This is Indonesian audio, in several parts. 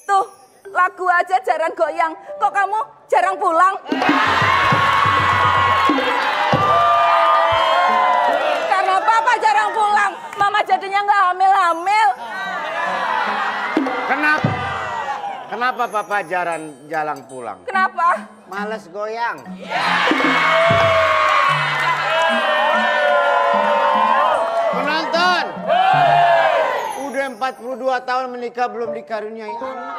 Tuh, lagu aja jarang goyang. Kok kamu jarang pulang? Karena papa jarang pulang, mama jadinya nggak hamil-hamil. Kenapa papa jarang pulang? Kenapa? Males goyang. Penonton, udah 42 tahun menikah belum dikaruniai anak.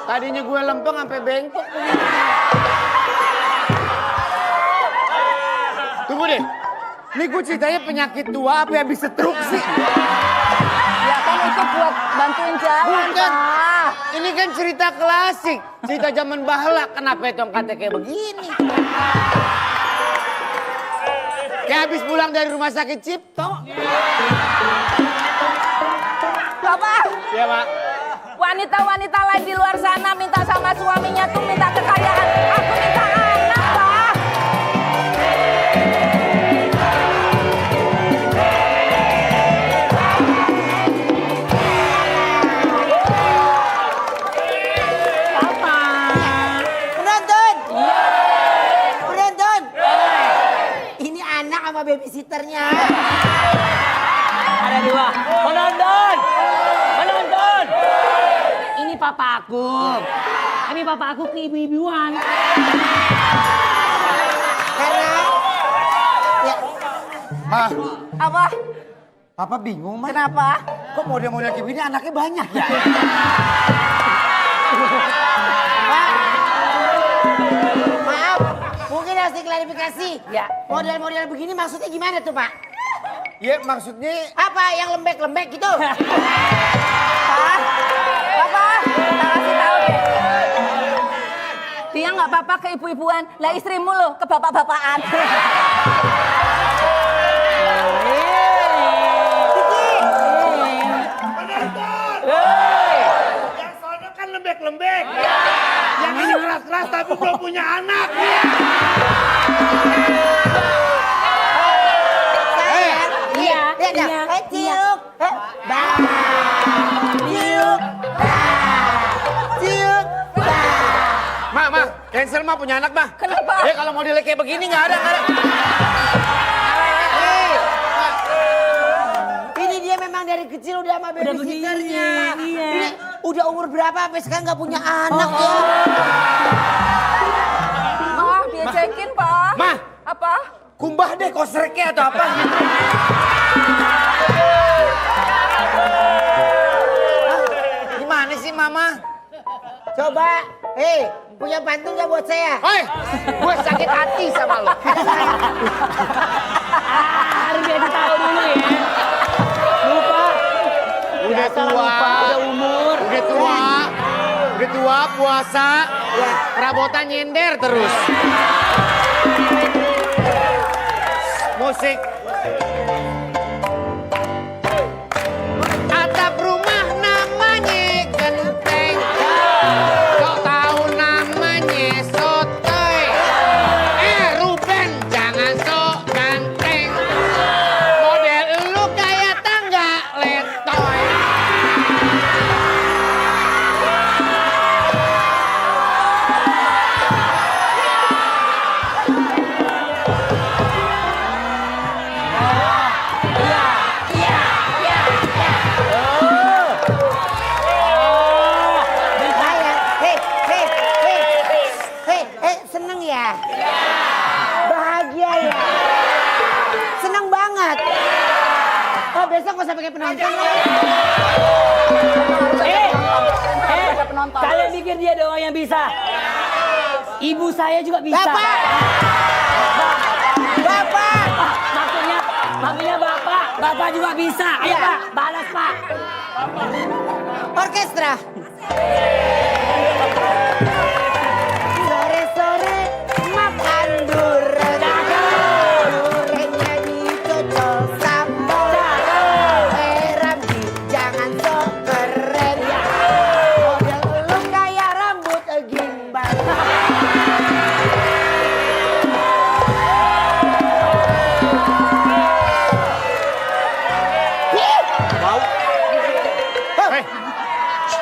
Tadinya gue lempeng sampai bengkok. Tunggu deh, ini gue ceritanya penyakit tua apa yang bisa stroke sih? Ya kan itu buat bantuin jalan, Bukan. Pak. Ini kan cerita klasik, cerita zaman bahla. Kenapa tongkatnya kayak begini? Kayak habis pulang dari rumah sakit Cipto. Bapak, Iya, Pak. wanita-wanita lain di luar sana minta sama suaminya tuh minta kekayaan. Aku minta anak, Pak. Ini anak sama babysitternya. Ada dua. Penonton! Penonton! Ini papa aku. Tapi papa aku keibu-ibuan. Karena ya, Ma, Apa? Papa bingung, Ma. Kenapa? Kok model-model kayak gini anaknya banyak ya? maaf, mungkin harus diklarifikasi. Ya. Model-model begini maksudnya gimana tuh, Pak? Ya maksudnya Apa yang lembek-lembek gitu? Pak, Bapak, kita kasih tahu deh. Dia nggak apa-apa ke ibu-ibuan, lah istrimu loh ke bapak-bapakan. Yang sono kan lembek-lembek. Yang ini keras-keras tapi belum punya anak. Sayang, Iya, lihat dah. iya, Ciuk, bah, ciuk, ciuk, bah. Ma, cancel Ma punya anak Ma. Kenapa? Kalau modelnya kayak begini nggak ada. Ini dia memang dari kecil udah sama babysitternya. begini, iya. Ini udah umur berapa sampai sekarang nggak punya anak ya? Pak, diecekin, Pak. Ma, Apa? kumbah deh kosreknya atau apa gitu. Gimana sih Mama? Coba, punya pantun nggak buat saya? Hoi, gue sakit hati sama lo. Harus dia tahu dulu ya. Lupa. Udah tua, Udah umur. udah tua puasa, perabotan nyender terus. Musik. Atap rumah namanya genteng. Kau tahu namanya sotoy. Ruben jangan sok ganteng. Model lu kayak tangga letoy. Seneng ya? Bahagia ya? Seneng banget. Oh, besok gak usah pakai penonton lagi. Kalian pikir dia doang yang bisa? Ibu saya juga bisa. Bapak! Bapak! Maksudnya bapak. Bapak juga bisa. Ayo Iya. Pak, balas Pak. Orkestra. Sore-sore makan durian. Duriannya dicocol sambal. Ramji jangan sok keren. Model lu kayak rambut gimbal.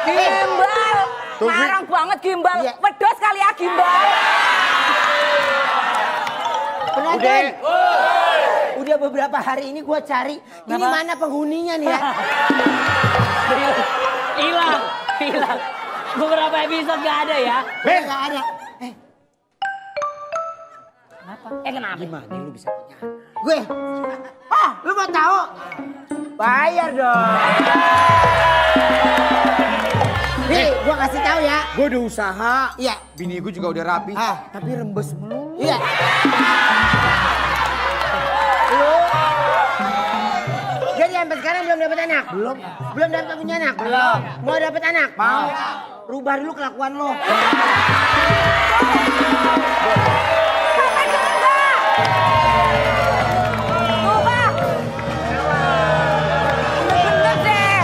Gimbal. Marang banget gimbal. Iya. Pedos kali ya gimbal. Penonton. Udah beberapa hari ini gue cari. Ini mana penghuninya nih ya? Hilang. Beberapa episode gak ada ya. Nggak ada. Kenapa? Gimana lu bisa punya anak? Gue. Lu mau tahu? Bayar dong. Nih, gue kasih tahu ya. Gue udah usaha. Iya. Bini gue juga udah rapi. Tapi rembes melulu. Iya. Jadi sampai sekarang belum dapat anak? Belum. Belum dapat punya anak? Belum. Mau dapat anak? Mau. Rubah dulu kelakuan lo. Rubah. Bener deh.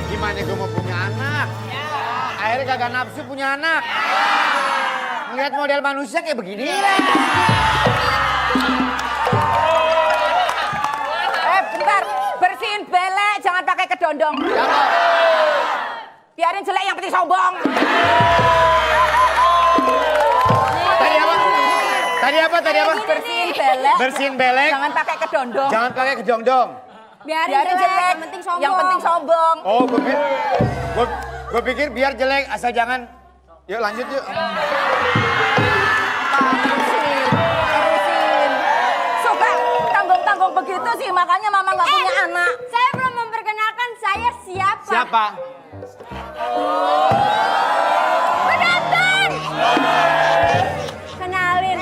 Gimana gue mau punya anak? Akhirnya kagak nafsu punya anak. Ngeliat model manusia kayak begini lah. Bentar. Bersihin belek, jangan pakai kedondong. Jangan. Biarin jelek yang penting sombong. Tadi apa? Bersihin belek. Bersihin belek. Jangan pakai kedondong. Jangan pakai kedong-dong. Biarin jelek, yang penting sombong. Oh, gue pikir biar jelek asal jangan. Yuk lanjut yuk. Terusin. Suka tanggung-tanggung begitu sih, makanya mama nggak punya anak. Saya belum memperkenalkan saya siapa. Siapa? Penonton! Kenalin,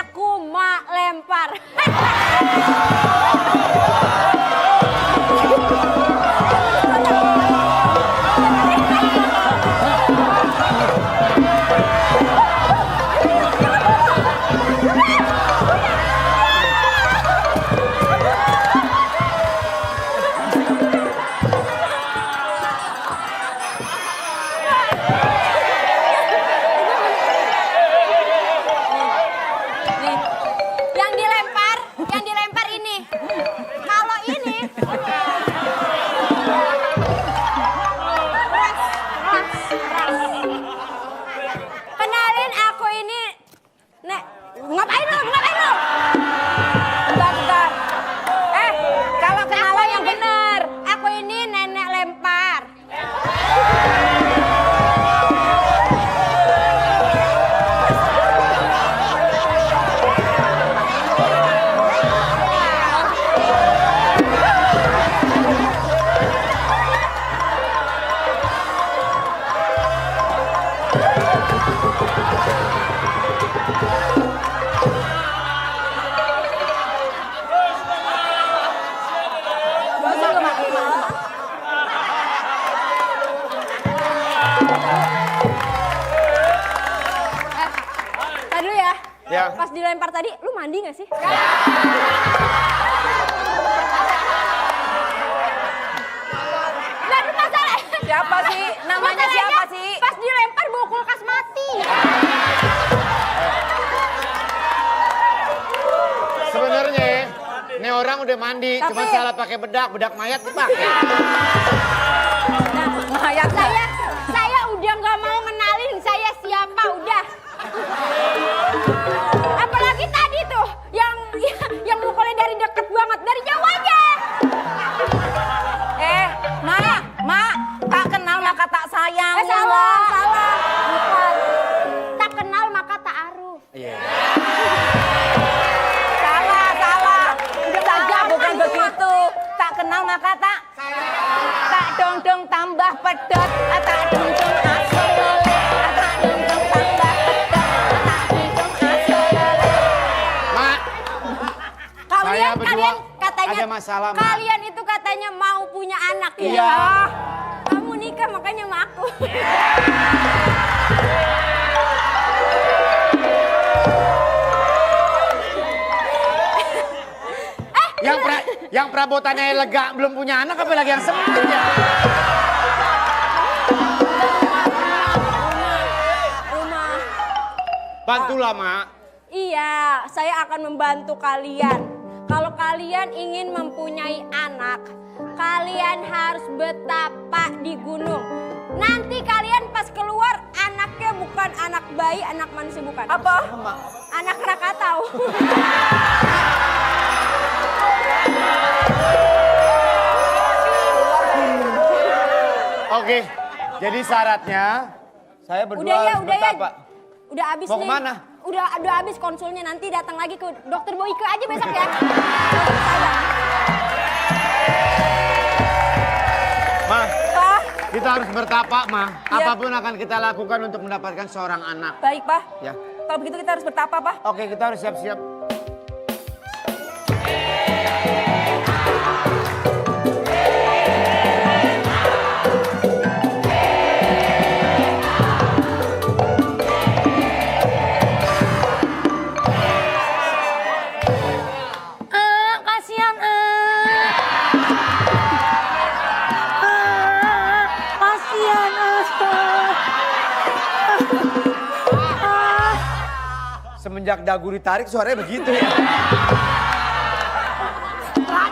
aku Mak Lempar. Yang dilempar ini. Kalau ini kenalin aku ini ngapain lu? Bentar. Kalau kenalan yang bener. Aku ini nenek lempar. Tadi dulu ya. Ya. Pas dilempar tadi, lu mandi gak sih? Baru masalah. Siapa sih? Namanya siapa sih? Pas dilempar bawa kulkas mati. Sebenarnya ini orang udah mandi, cuma salah pakai bedak mayat dipakai. Mayat Saya udah nggak mau ngenalin saya siapa udah. Apalagi tadi tuh yang mukulnya dari deket banget, dari jauh aja. Mak, tak kenal maka tak sayang. Salah. Bukan. Tak kenal maka tak aruf. Salah. Saja bukan begitu. Tak kenal maka tak dong tambah pedot. Tak dong asal lele. Tak dong tambah pedot. Tak dong asal lele. Mak, saya berdua Kalian katanya ada masalah, Mak. kalian itu katanya mau punya anak ya? Iya. Kamu nikah makanya sama aku. Yang perabotannya lega belum punya anak, apa lagi yang senang ya? Bantulah, Mak. Iya, saya akan membantu kalian. Kalau kalian ingin mempunyai anak, kalian harus betapa di gunung. Nanti kalian pas keluar anaknya bukan anak bayi, anak manusia bukan. Apa? Anak Krakatau. Oke, jadi syaratnya saya berdua Udah ya, harus udah ya. betapa. Udah habis Mau nih. kemana? Udah habis konsulnya, nanti datang lagi ke dokter Boyke aja besok ya. Dokter saya. Ma, Pak, kita harus bertapa, Ma. Iya. Apapun akan kita lakukan untuk mendapatkan seorang anak. baik Pak. Ya. Kalau begitu kita harus bertapa Pak. Oke, kita harus siap-siap. Kasihan kasihan Semenjak dagu ditarik suaranya begitu ya.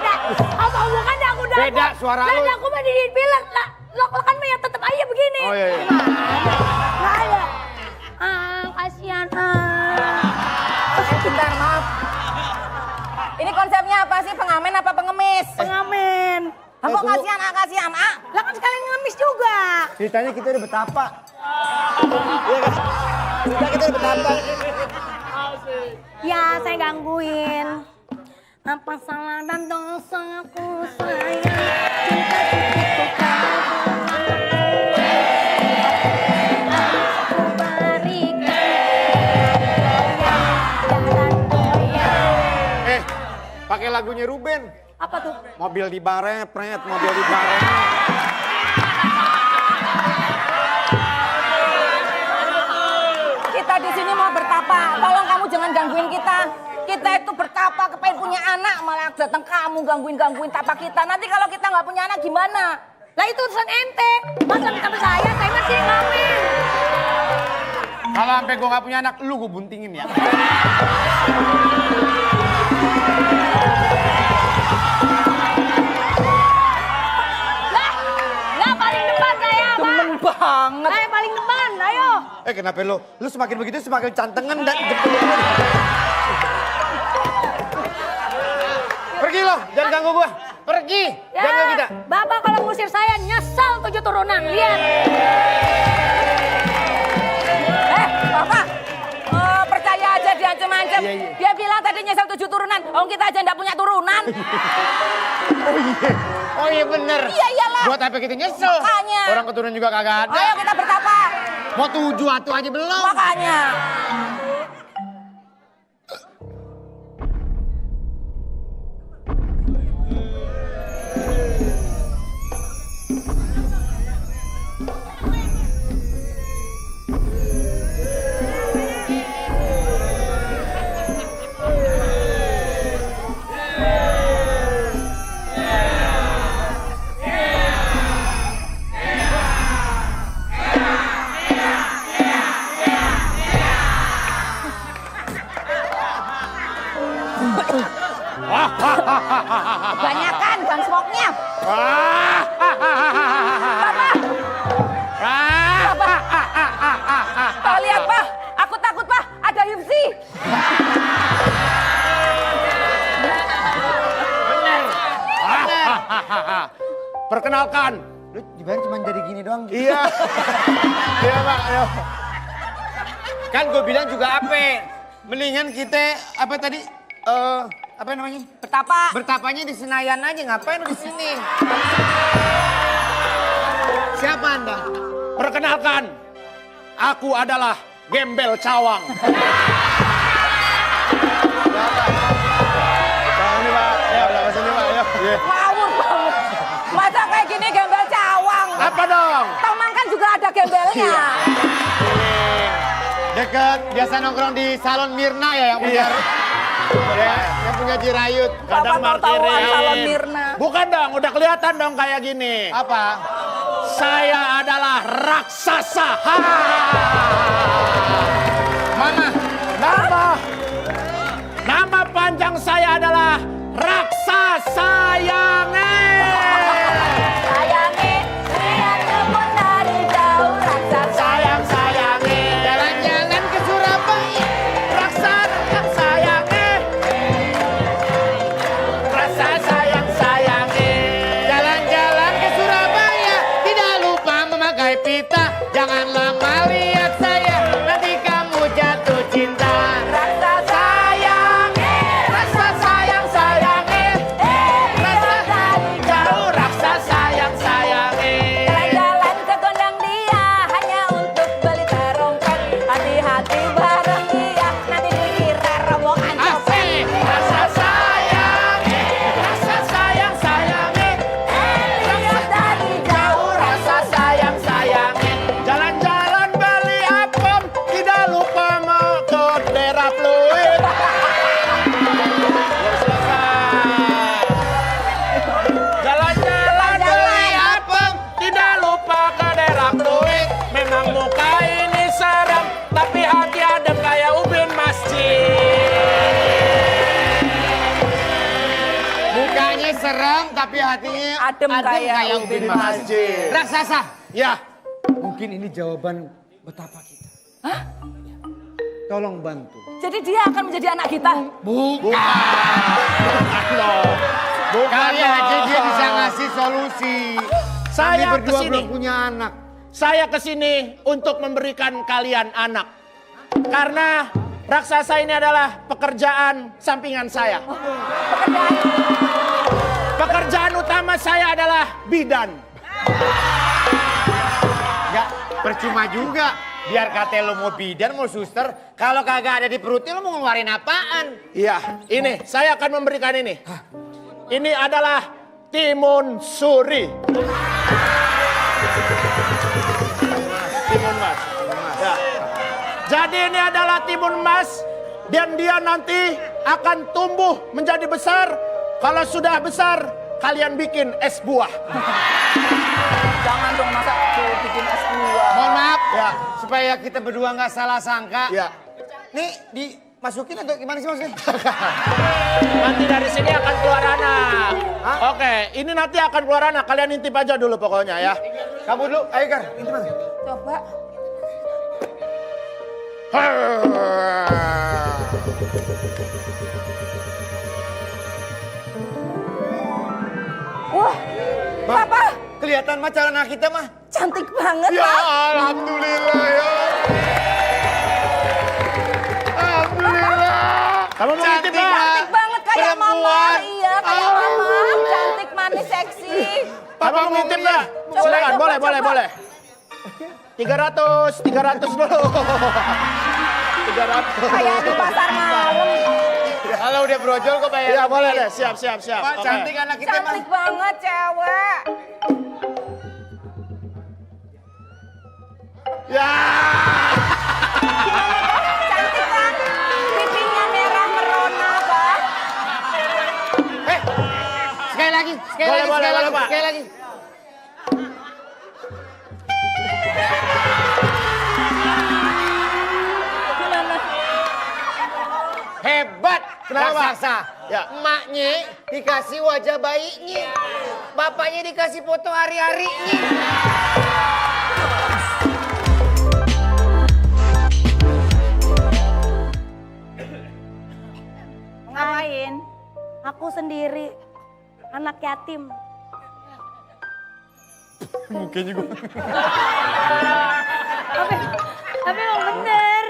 ada apa hubungannya aku dagu? Beda suara lu. Lah aku mah dibilang lo kan mah ya tetap aja begini. Oh iya, iya. Nggak ada. Kasihan Bentar, maaf. Ini konsepnya apa sih? Pengamen apa pengemis? pengamen. Aku kasihan, kasihan, ah. Lah kan sekalian ngemis juga. Ceritanya kita udah betapa. Iya kan? Cerita kita udah betapa. Ya saya gangguin. Apa salah dan dosaku sayang. Cinta itu aku berikan. Pakai lagunya Ruben. Apa tuh? Mobil di baret, mobil di baret. Kita di sini mau bertapa. Tolong kamu jangan gangguin kita. Kita itu bertapa kepengen punya anak, malah datang kamu gangguin tapa kita. Nanti kalau kita nggak punya anak gimana? Lah itu urusan ente. Masa minta sama saya masih ngamen. Kalau sampai gue gak punya anak, lu gue buntingin ya. Lah paling depan saya, Pak. Demen banget. Saya paling depan, ayo. Kenapa lu? Lu semakin begitu semakin cantengan dan jemput. Pergi lo, jangan ganggu gua. Pergi, jangan ganggu kita. Bapak kalau ngusir saya nyesal 7 turunan, lihat. Bapak, percaya aja dia ancam-ancam. Iya, iya. Dia bilang tadi nyesel 7 turunan. Oh kita aja nggak punya turunan. Oh iya bener. Iya, iyalah. Buat apa kita nyesel? Makanya. Orang keturunan juga kagak ada. Ayo kita bertapa. Mau 7 atu aja belum. Makanya. Kebanyakan bang smoke-nya. Bapak. Pak lihat Pak, aku takut Pak, ada Hipsi. Perkenalkan. Lu dibayar cuma jadi gini doang. Iya. Iya Pak. Ayo. Kan gue bilang juga apa? Mendingan kita apa tadi? Apa namanya? Betapa. Bertapanya di Senayan aja, ngapain lu di sini? Siapa Anda? Perkenalkan, aku adalah Gembel Cawang. Ini Pak, ya udah sini Pak, ya. Ngawur banget. Masa kayak gini gembel cawang. Apa dong? Tomang kan juga ada gembelnya. Deket, biasa nongkrong di salon Mirna ya yang punya. Ya, yang punya Jirayut. Kadang markirin. Salon Mirna. Bukan dong, udah kelihatan dong kayak gini. Apa? Saya adalah raksasa. Ha! Mama, Sekarang saya adalah raksasa Yangel. Sayangi, lihat temen dari jauh raksasa. Sayang sayangi, Jalan-jalan ke Surabaya. raksasa sayangi. Rasa sayang sayangi. Jalan-jalan ke Surabaya. Tidak lupa memakai pita. Jangan lama lihat saya. Nanti kamu jatuh cinta. Raksasa Sayangi, rasa sayang sayangi. Rasa jauh, rasa sayang sayangi. jalan-jalan ke gondang dia hanya untuk beli terongkok. Hati-hati bareng dia, nanti dikira rombongan copet. Asik, rasa sayangi, rasa sayang sayangi. Lihat dari jauh Rasa sayang sayangi. Jalan-jalan beli apem, tidak lupa mau ke daerah Pluit. Jalan-jalan beli apem, tidak lupa ke daerah Pluit. Memang muka ini serem, tapi hati adem kayak ubin masjid. Mukanya serem tapi hatinya Adem kayak ubin masjid. Raksasa. Ya, Mungkin ini jawaban betapa kita. Hah? Tolong bantu. Jadi dia akan menjadi anak kita. Bukan Kali loh. aja dia bisa ngasih solusi. Saya Kami berdua kesini. belum punya anak. Saya kesini untuk memberikan kalian anak. Karena raksasa ini adalah pekerjaan sampingan saya. Pekerjaan utama saya adalah bidan. Enggak, percuma juga. Biar kata lo mau bidan, mau suster. Kalau kagak ada di perutnya lo mau ngeluarin apaan? Iya, ini saya akan memberikan ini. Ini adalah timun suri. Timun mas. Ya. Jadi ini adalah timun emas dan dia nanti akan tumbuh menjadi besar. Kalau sudah besar, kalian bikin es buah. Jangan dong masa bikin es buah. Mohon maaf, Ya. supaya kita berdua nggak salah sangka. Ya. Nih dimasukin atau gimana sih maksudnya? Nanti dari sini akan keluar anak. Oke, ini nanti akan keluar anak. Kalian intip aja dulu pokoknya ya. Kamu dulu, ayo Gar, ini mana? Coba. Wah, Papa, Kelihatan mah cara anak kita mah. cantik banget, Ya Pak. alhamdulillah ya. Alhamdulillah. Kamu mau intip nggak? Cantik banget kayak Mama. Perempuan. Iya, kayak Mama. Cantik, manis, seksi. Kamu mau ngintip nggak? Coba, Silakan, coba, boleh, coba. boleh, boleh. 300 dulu. 300. Kayak di pasar malam. Kalau udah brojol kok bayar. Iya, boleh deh. Siap. Pak, Oke. cantik anak kita mah. Cantik banget, cewek. Ya. Cantik kan? Pipinya merah merona, Pak. Sekali lagi, Boleh, Pak. sekali lagi. Gimana? Hebat, Kenapa, Pak? raksasa. Ya. Emaknya dikasih wajah bayinya. Bapaknya dikasih foto hari-harinya. Ngapain? Aku sendiri, anak yatim. Mukanya gue. Tapi emang bener.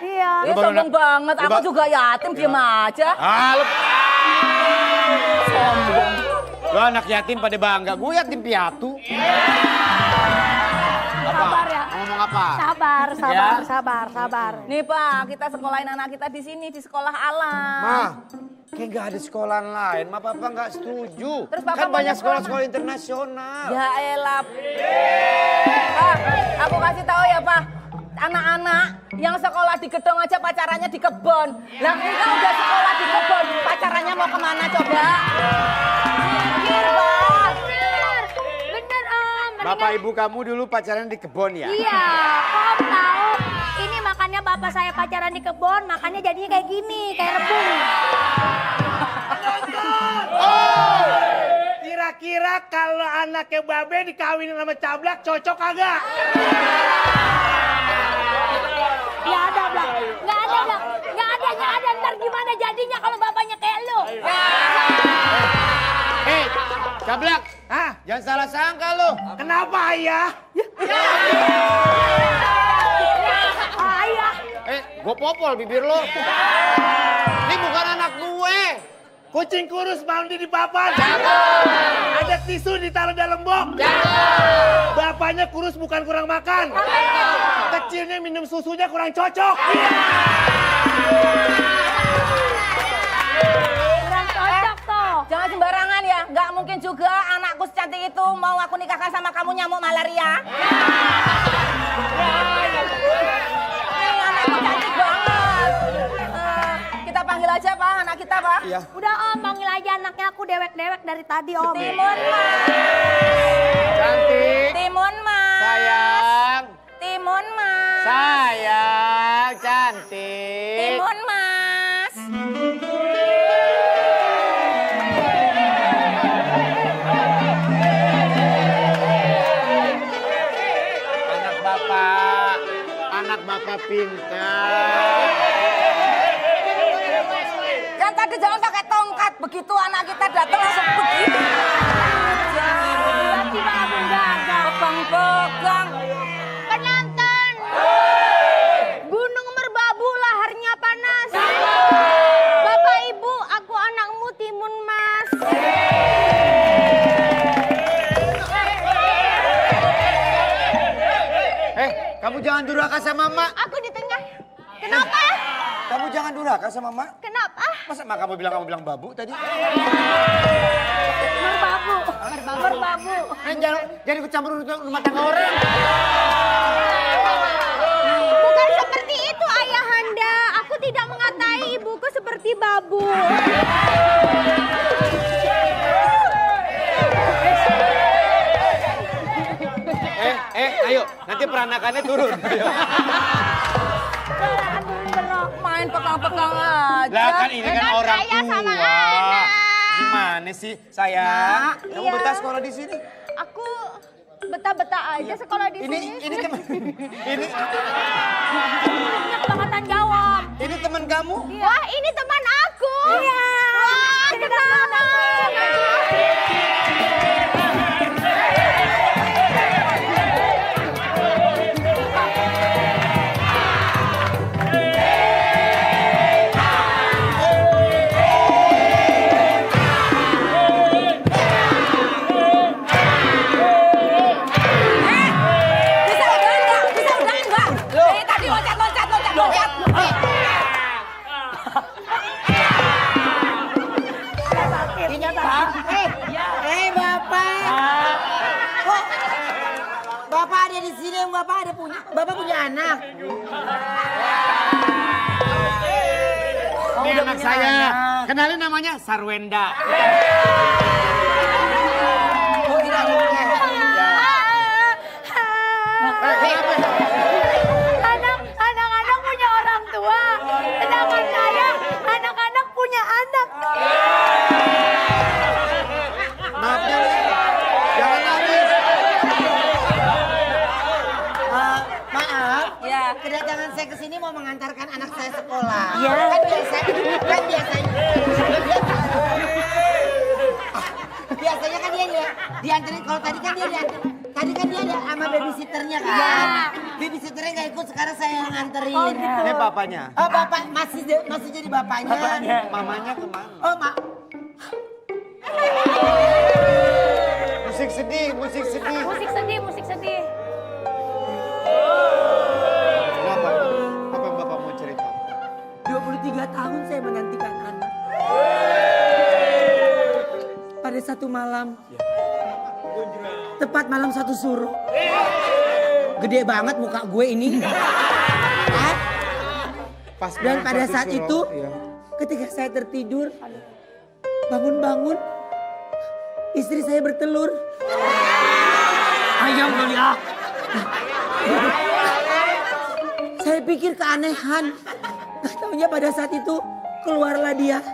Iya. Dia sombong banget. Aku juga yatim, diem aja. Lu Sombong. anak yatim pada bangga. Gue yatim piatu. Sabar ya. Ngomong apa? Sabar. Nih Pak, kita sekolahin anak kita di sini, di sekolah alam. Ma, kayak gak ada sekolahan lain. Ma, Papa gak setuju. Terus Papa kan maunya banyak sekolah sekolah-sekolah internasional. Ya elah. Pak, aku kasih tahu ya Pak. Anak-anak yang sekolah di gedung aja pacarannya di kebun. Lah kita udah sekolah di kebun, pacarannya mau kemana coba? Mikir Pak. Bener Om. Bapak ibu kamu dulu pacaran di kebun ya? Iya, Om tahu. Ini makanya makanya bapak saya pacaran di kebun, makanya jadinya kayak gini, kayak rebung. Kira-kira kalau anaknya Babe dikawinin sama Cablak cocok kagak? Nggak ada, Blak. Nggak ada, Blak. Nggak ada. Ntar gimana jadinya kalau bapaknya kayak lu? Hei, Cablak. Hah? Jangan salah sangka lu. Kenapa ayah? Ayah. Gue popol bibir lo. Ini bukan anak gue. Kucing kurus mandi di papan. Ada tisu ditaruh dalam box. Bapaknya kurus bukan kurang makan. Kecilnya minum susunya kurang cocok. Kurang cocok tuh. Jangan sembarangan ya, nggak mungkin juga anakku secantik itu mau aku nikahkan sama kamu nyamuk malaria. Nih anakku cantik banget. Kita panggil aja Pak, anak kita Pak. Iya. Udah Om, panggil aja anaknya, aku dewek-dewek dari tadi Om. Timun Mas. Cantik. Timun Mas. Sayang. Timun Mas. Sayang, cantik. Timun Mas. Anak bapak pintar. Kan tadi jangan pakai tongkat, begitu anak kita datang langsung begini. Tiba-tiba aku gagal. Pegang-pegang. Penonton. Gunung Merbabu laharnya panas. Bapak Ibu, aku anakmu Timun Mas. Kamu jangan durhaka sama Mak. Aku di tengah. Kenapa? Kamu jangan durhaka sama Mak. Kenapa? Masa Mak kamu bilang babu tadi? Merbabu. Merbabu. Jangan ikut campur rumah tangga orang. Bukan seperti itu ayahanda. Aku tidak mengatai ibuku seperti babu. Ayo, nanti peranakannya turun. Main pegang-pegang aja. Lah kan ini kan orang saya sama tua. anak. Gimana sih, sayang? Kamu iya. betah sekolah di sini? Aku betah-betah aja sekolah di sini. Ini teman. Ini Banyak bangetan jawab. ini teman kamu? Wah, ini teman aku. Iya. Wah, kenal. Bisa udahan nggak? Dari tadi loncat. Kok Bapak ada di sini, Bapak punya anak. Ini anak saya. Kenalin namanya Sarwenda. Oh, ini anaknya. Anak-anak punya orang tua. Sedangkan saya, anak-anak punya anak. Maaf jangan nangis. Maaf, Ya. kedatangan saya ke sini mau mengantarkan anak saya sekolah. Iya. Biasanya kan dia dianterin. Kalau tadi kan dia ada sama babysitternya kan. Babysitternya nggak ikut, sekarang saya yang nganterin. Oh, gitu. Ini bapaknya. Oh, bapak masih jadi bapaknya. Mamanya kemana? Oh, Mak. Musik sedih. Musik sedih. Kenapa? Apa yang bapak mau cerita? 23 tahun saya menantikan anak. Pada satu malam, tepat malam satu suruh. Gede banget muka gue ini. Hah? Pas Dan malam pada satu saat suruh, itu, iya. ketika saya tertidur, bangun-bangun, istri saya bertelur. Ayam kali ah. Saya Saya pikir keanehan. Gak taunya pada saat itu keluarlah dia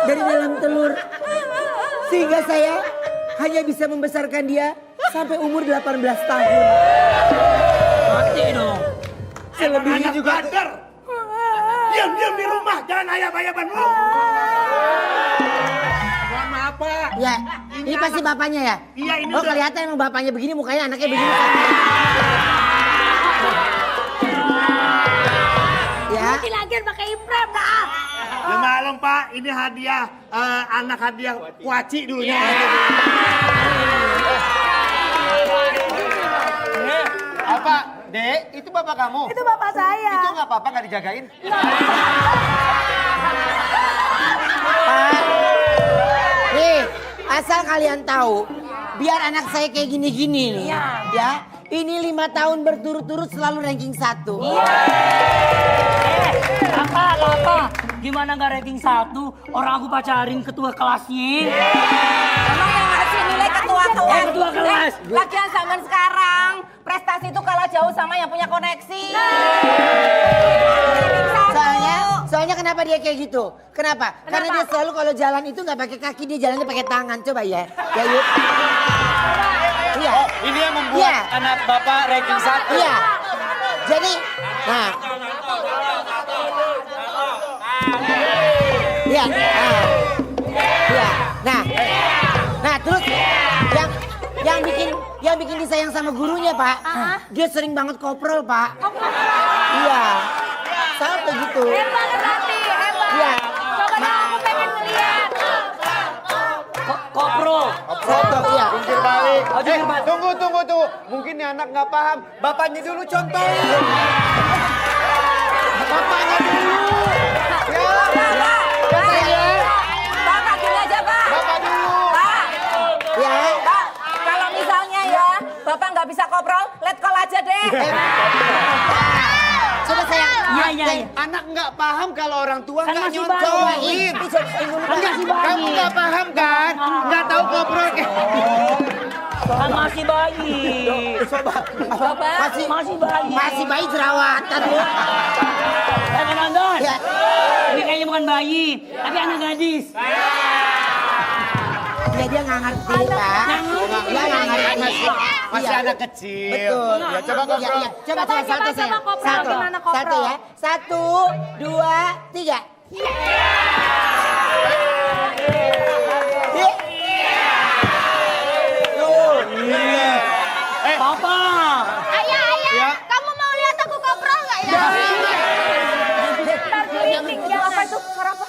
dari dalam telur. Sehingga saya hanya bisa membesarkan dia sampai umur 18 tahun. Mati dong. Selebihnya Anak juga... bandar. Diam-diam di rumah, jangan ayam-ayaman lu. Mohon maaf, Pak. Ya, ini pasti bapaknya ya? Iya, ini Oh, udah- kelihatan emang bapaknya begini, mukanya anaknya begini. Ya, Nanti lagi pakai imprem dah. Ya malam, Pak. Ini hadiah, anak hadiah kuaci dulunya. Apa? Dek, itu bapak kamu? Itu bapak saya. Itu nggak apa-apa, nggak dijagain? nih, asal kalian tahu, biar anak saya kayak gini-gini nih, ya. Ini 5 tahun berturut-turut selalu ranking 1. Kakak. Gimana nggak ranking 1? Orang aku pacarin ketua kelasnya. Emang yang ngasih nilai ketua kelas. Ketua kelas. Lagian zaman sekarang, prestasi itu kalah jauh sama yang punya koneksi. Soalnya kenapa dia kayak gitu? Kenapa? Karena dia selalu kalau jalan itu nggak pakai kaki, dia jalannya pakai tangan. Coba ya, ya yuk. Iya. Ini yang membuat Iya. anak bapak ranking 1. Iya. Jadi, nah. Iya. Iya. Nah, terus yang bikin disayang sama gurunya, Pak. Dia sering banget koprol, Pak. Iya. Sampai gitu. Hebat berarti, hebat. Iya. Coba dong, aku pengen ngeliat. Kopro. Foto, iya. Jungkir balik. Oh, jungkir balik. Tunggu. Mungkin nih anak nggak paham. Bapaknya dulu contohin. Bapaknya dulu. Bapak gini aja, Pak. Bapak dulu. Pak, Ya. Pak, kalau misalnya ya, Bapak nggak bisa koprol, let call aja deh. Coba saya. Iya. Anak nggak paham kalau orang tua Kan nggak masih nyontohin. Kamu nggak paham kan? Nggak tahu koprol. Kan masih bayi. Coba. Masih bayi. Masih bayi jerawatan lu. Saya mau nonton. Ya. Ini kayaknya bukan bayi, tapi anak gadis. Ya dia nggak ngerti, Pak. Dia nggak ngerti. Masih Iya. anak kecil. Betul. Ya, coba koprol. Iya. Coba satu saya. coba koprol. Satu. Gimana koprol? Satu ya. 1, 2, 3. Papa. Ayah, kamu mau lihat aku koprol nggak ya? Ntar keriting, Apa itu? Suara apa?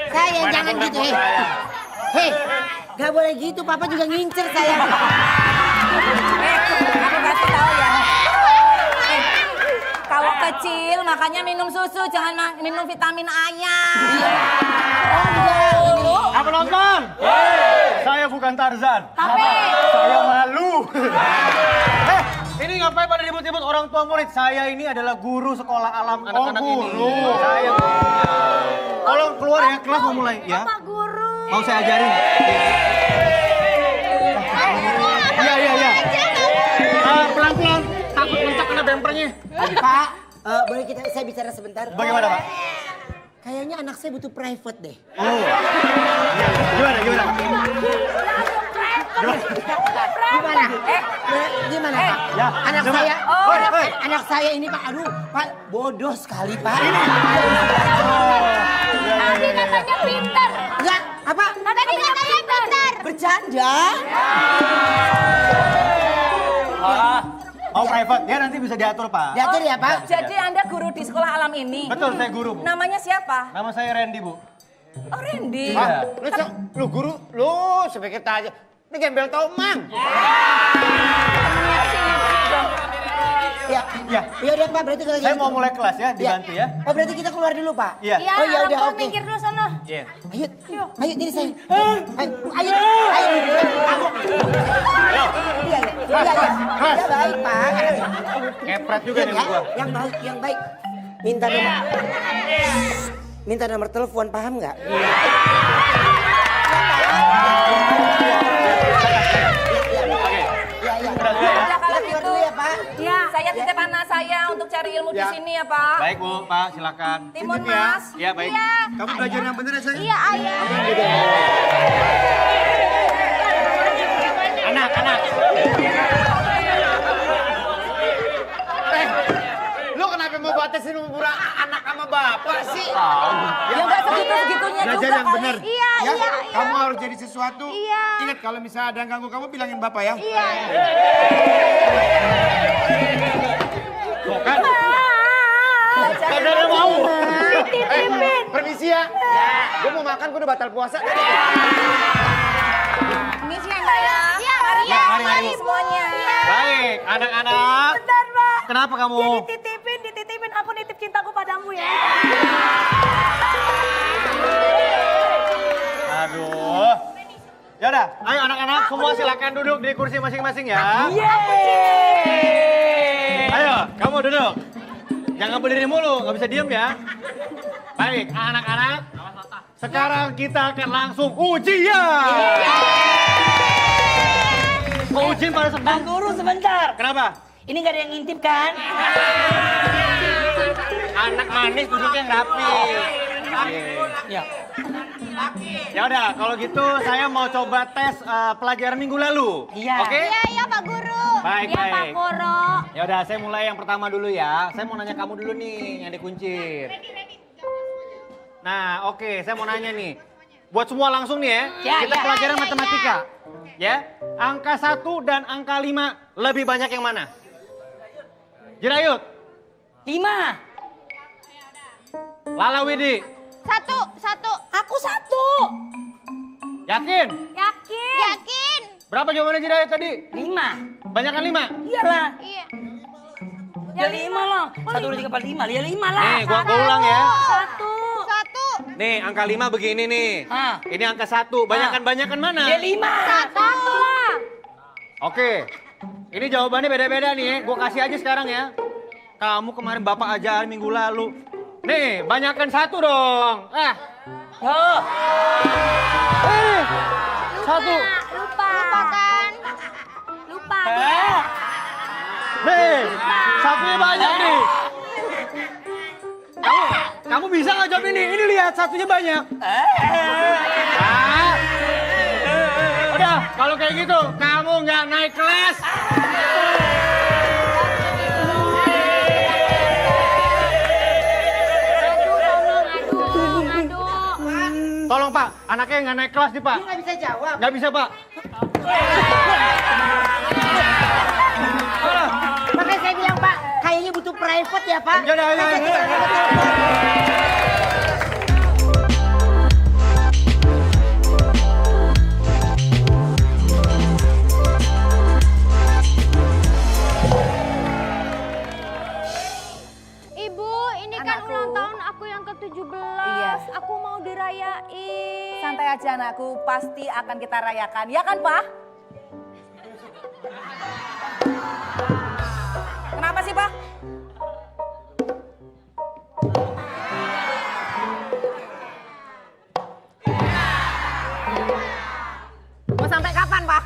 Saya jangan gitu, hei, gak boleh gitu, Papa juga ngincer saya. Aku kasih tahu ya. Kalau kecil makanya minum susu, jangan minum vitamin A-nya. Apa nonton? Saya bukan Tarzan. Tapi Saya malu. Ini ngapain pada ribut-ribut orang tua murid? Saya ini adalah guru sekolah alam anak-anak ini. Saya gurunya. Tolong keluar ya, kelas mau mulai ya. Pak Guru. Mau saya ajarin. Iya. Pelan-pelan, takut mencak kena bempernya. Pak, boleh saya bicara sebentar? Bagaimana, Pak? Kayaknya anak saya butuh private deh. Oh. Gimana? Gimana, Pak? Ya, Anak coba. saya, Hoi. anak saya ini, Pak, aduh, Pak, bodoh sekali, Pak. Tadi katanya pinter. Enggak, apa? Tadi katanya pinter. Bercanda? Mau private, ya nanti bisa diatur, Pak. Diatur ya, Pak? Jadi Anda guru di sekolah alam ini. Betul, saya guru, Bu. Namanya siapa? Nama saya Randy, Bu. Oh, Randy. Iya. Lu guru, lu sebagai aja. Ini gembel tau, Mang. Ya. Ya. Ya udah Pak, berarti kalau Saya gitu. mau mulai kelas ya, dibantu ya. Oh berarti kita keluar dulu Pak? Iya. Iya, Oh, ya udah, aku oke. minggir dulu sana. Iya. Ayo, ini saya. Ayo. Kamu. Ayo. Iya. Ya baik Pak. Kepret juga nih gua. Yang baik. Minta nomor telepon, paham nggak? Udah kalau Keluar gitu, dulu ya Pak. Iya. saya titip anak saya untuk cari ilmu di sini ya Pak. Baik Bu, Pak silakan. Timun Mas. Iya baik. Iya. Kamu belajar yang bener ya sayang? Iya, ayah. Anak. Lu kenapa mau batasin umur anak sama bapak sih? Ya nggak segitu-segitunya Belajar juga yang kali. bener. Iya, Ya, iya. kamu harus jadi sesuatu. Iya. Ingat kalau misalnya ada yang ganggu kamu bilangin bapak ya. Iya. Tuh kan. Saudara mau. Permisi ya. Gue mau makan, gue udah batal puasa. Ini sih Mbak ya. Iya, Mari iya, ya, mari, mari Bu. semuanya. Baik, anak-anak. Bentar, Pak. Kenapa kamu? Dititipin, aku nitip cintaku padamu ya. Aduh. Ya udah, ayo anak-anak semua silakan duduk di kursi masing-masing ya. Ayo, kamu duduk. Jangan berdiri mulu, nggak bisa diem ya. Baik, anak-anak. Sekarang kita akan langsung ujian. Mau ujian pada Bang senang? Guru sebentar. Kenapa? Ini nggak ada yang ngintip kan? Anak manis duduknya yang rapi. Ya. Ya udah, kalau gitu saya mau coba tes pelajaran minggu lalu. Iya. Oke? Iya, iya, Pak Guru. Baik, Iya, Pak baik. Guru. Ya udah, saya mulai yang pertama dulu ya. Saya mau nanya kamu dulu nih yang dikuncir. Nah, oke, saya mau nanya nih. Buat semua langsung nih ya. Ya, Kita ya. pelajaran Ya, matematika. Ya. Angka 1 dan angka 5 lebih banyak yang mana? Jirayut, 5. Lala Widi, Satu. Aku 1. yakin? Yakin. Berapa jawabannya Jirayut tadi? 5. Banyakan 5? Iyalah. Iya. Ya 5 lah. 1, 2, 3, 4, 5. Ya 5 lah. Nih, gua ulang ya. 1. Nih, angka 5 begini nih. Hah. Ini angka 1. Banyakan mana? Ya 5. Satu lah. Oke. Ini jawabannya beda-beda nih ya. Gua kasih aja sekarang ya. Kamu kemarin bapak ajarin minggu lalu. Nih, banyakan 1 dong. Oh. 1. Lupa kan? Lupa. Nih, 1-nya banyak nih. Kamu bisa nggak jawab ini? Ini lihat 1-nya banyak. Udah, kalau kayak gitu, kamu nggak naik kelas. Aduh. Tolong Pak, anaknya nggak naik kelas nih Pak. Nggak bisa jawab. Nggak bisa Pak. Makanya saya bilang Pak, kayaknya butuh private ya Pak. Ya udah, ya. Ibu, ini kan Anakku. ulang tahun aku yang ke-17. Iya. Aku mau dirayain. Santai aja anakku, pasti akan kita rayakan. Ya kan Pak? Kenapa sih Pak? Mau sampai kapan Pak?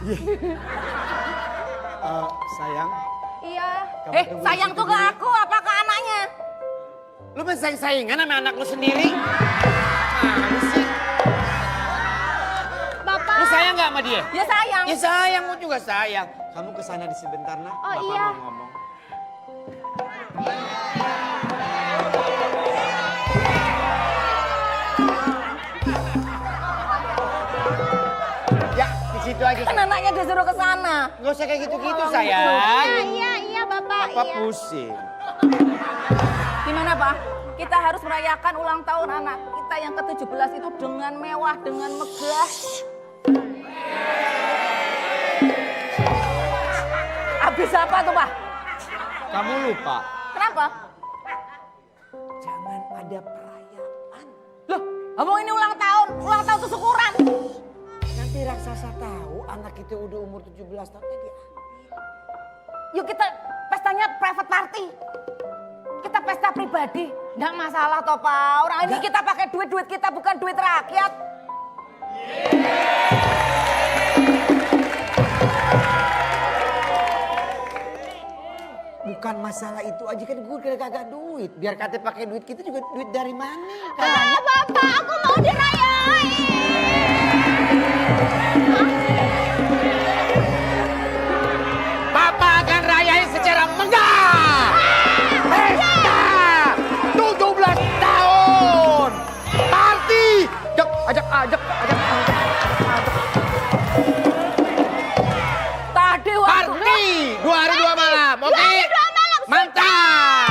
Sayang, Iya. Sayang tuh ke aku apa ke anaknya? lu masih saingan sama anak lu sendiri? Mana sih? Bapak. Lu sayang nggak sama dia? Ya sayang. Ya sayang, lu juga sayang. Kamu kesana di sebentar nak. Oh, Bapak iya. mau ngomong. Ya, di situ aja. Kan anaknya disuruh ke sana. Nggak usah kayak gitu-gitu Iya, sayang. iya, Bapak. Papa Iya. pusing. Gimana Pak? Kita harus merayakan ulang tahun anak kita yang ke-17 itu dengan mewah, dengan megah. Habis apa tuh Pak? Kamu lupa. Kenapa? Jangan ada perayaan. Loh, abang ini ulang tahun tuh syukuran. Nanti raksasa tahu anak kita udah umur 17 tahun dia diambil. Yuk kita pestanya private party. Kita pesta pribadi. Nggak masalah toh Pak. Orang ini kita pakai duit kita bukan duit rakyat. Bukan masalah itu aja kan gue kagak duit. Biar kata pakai duit kita juga duit dari mana? Ah, Bapak, aku mau dirayain. Bapak akan rayain secara megah. Pesta 17 tahun. Party. Ajak. Tadi waktu Party 2 hari 2 malam. Oke. Mantap.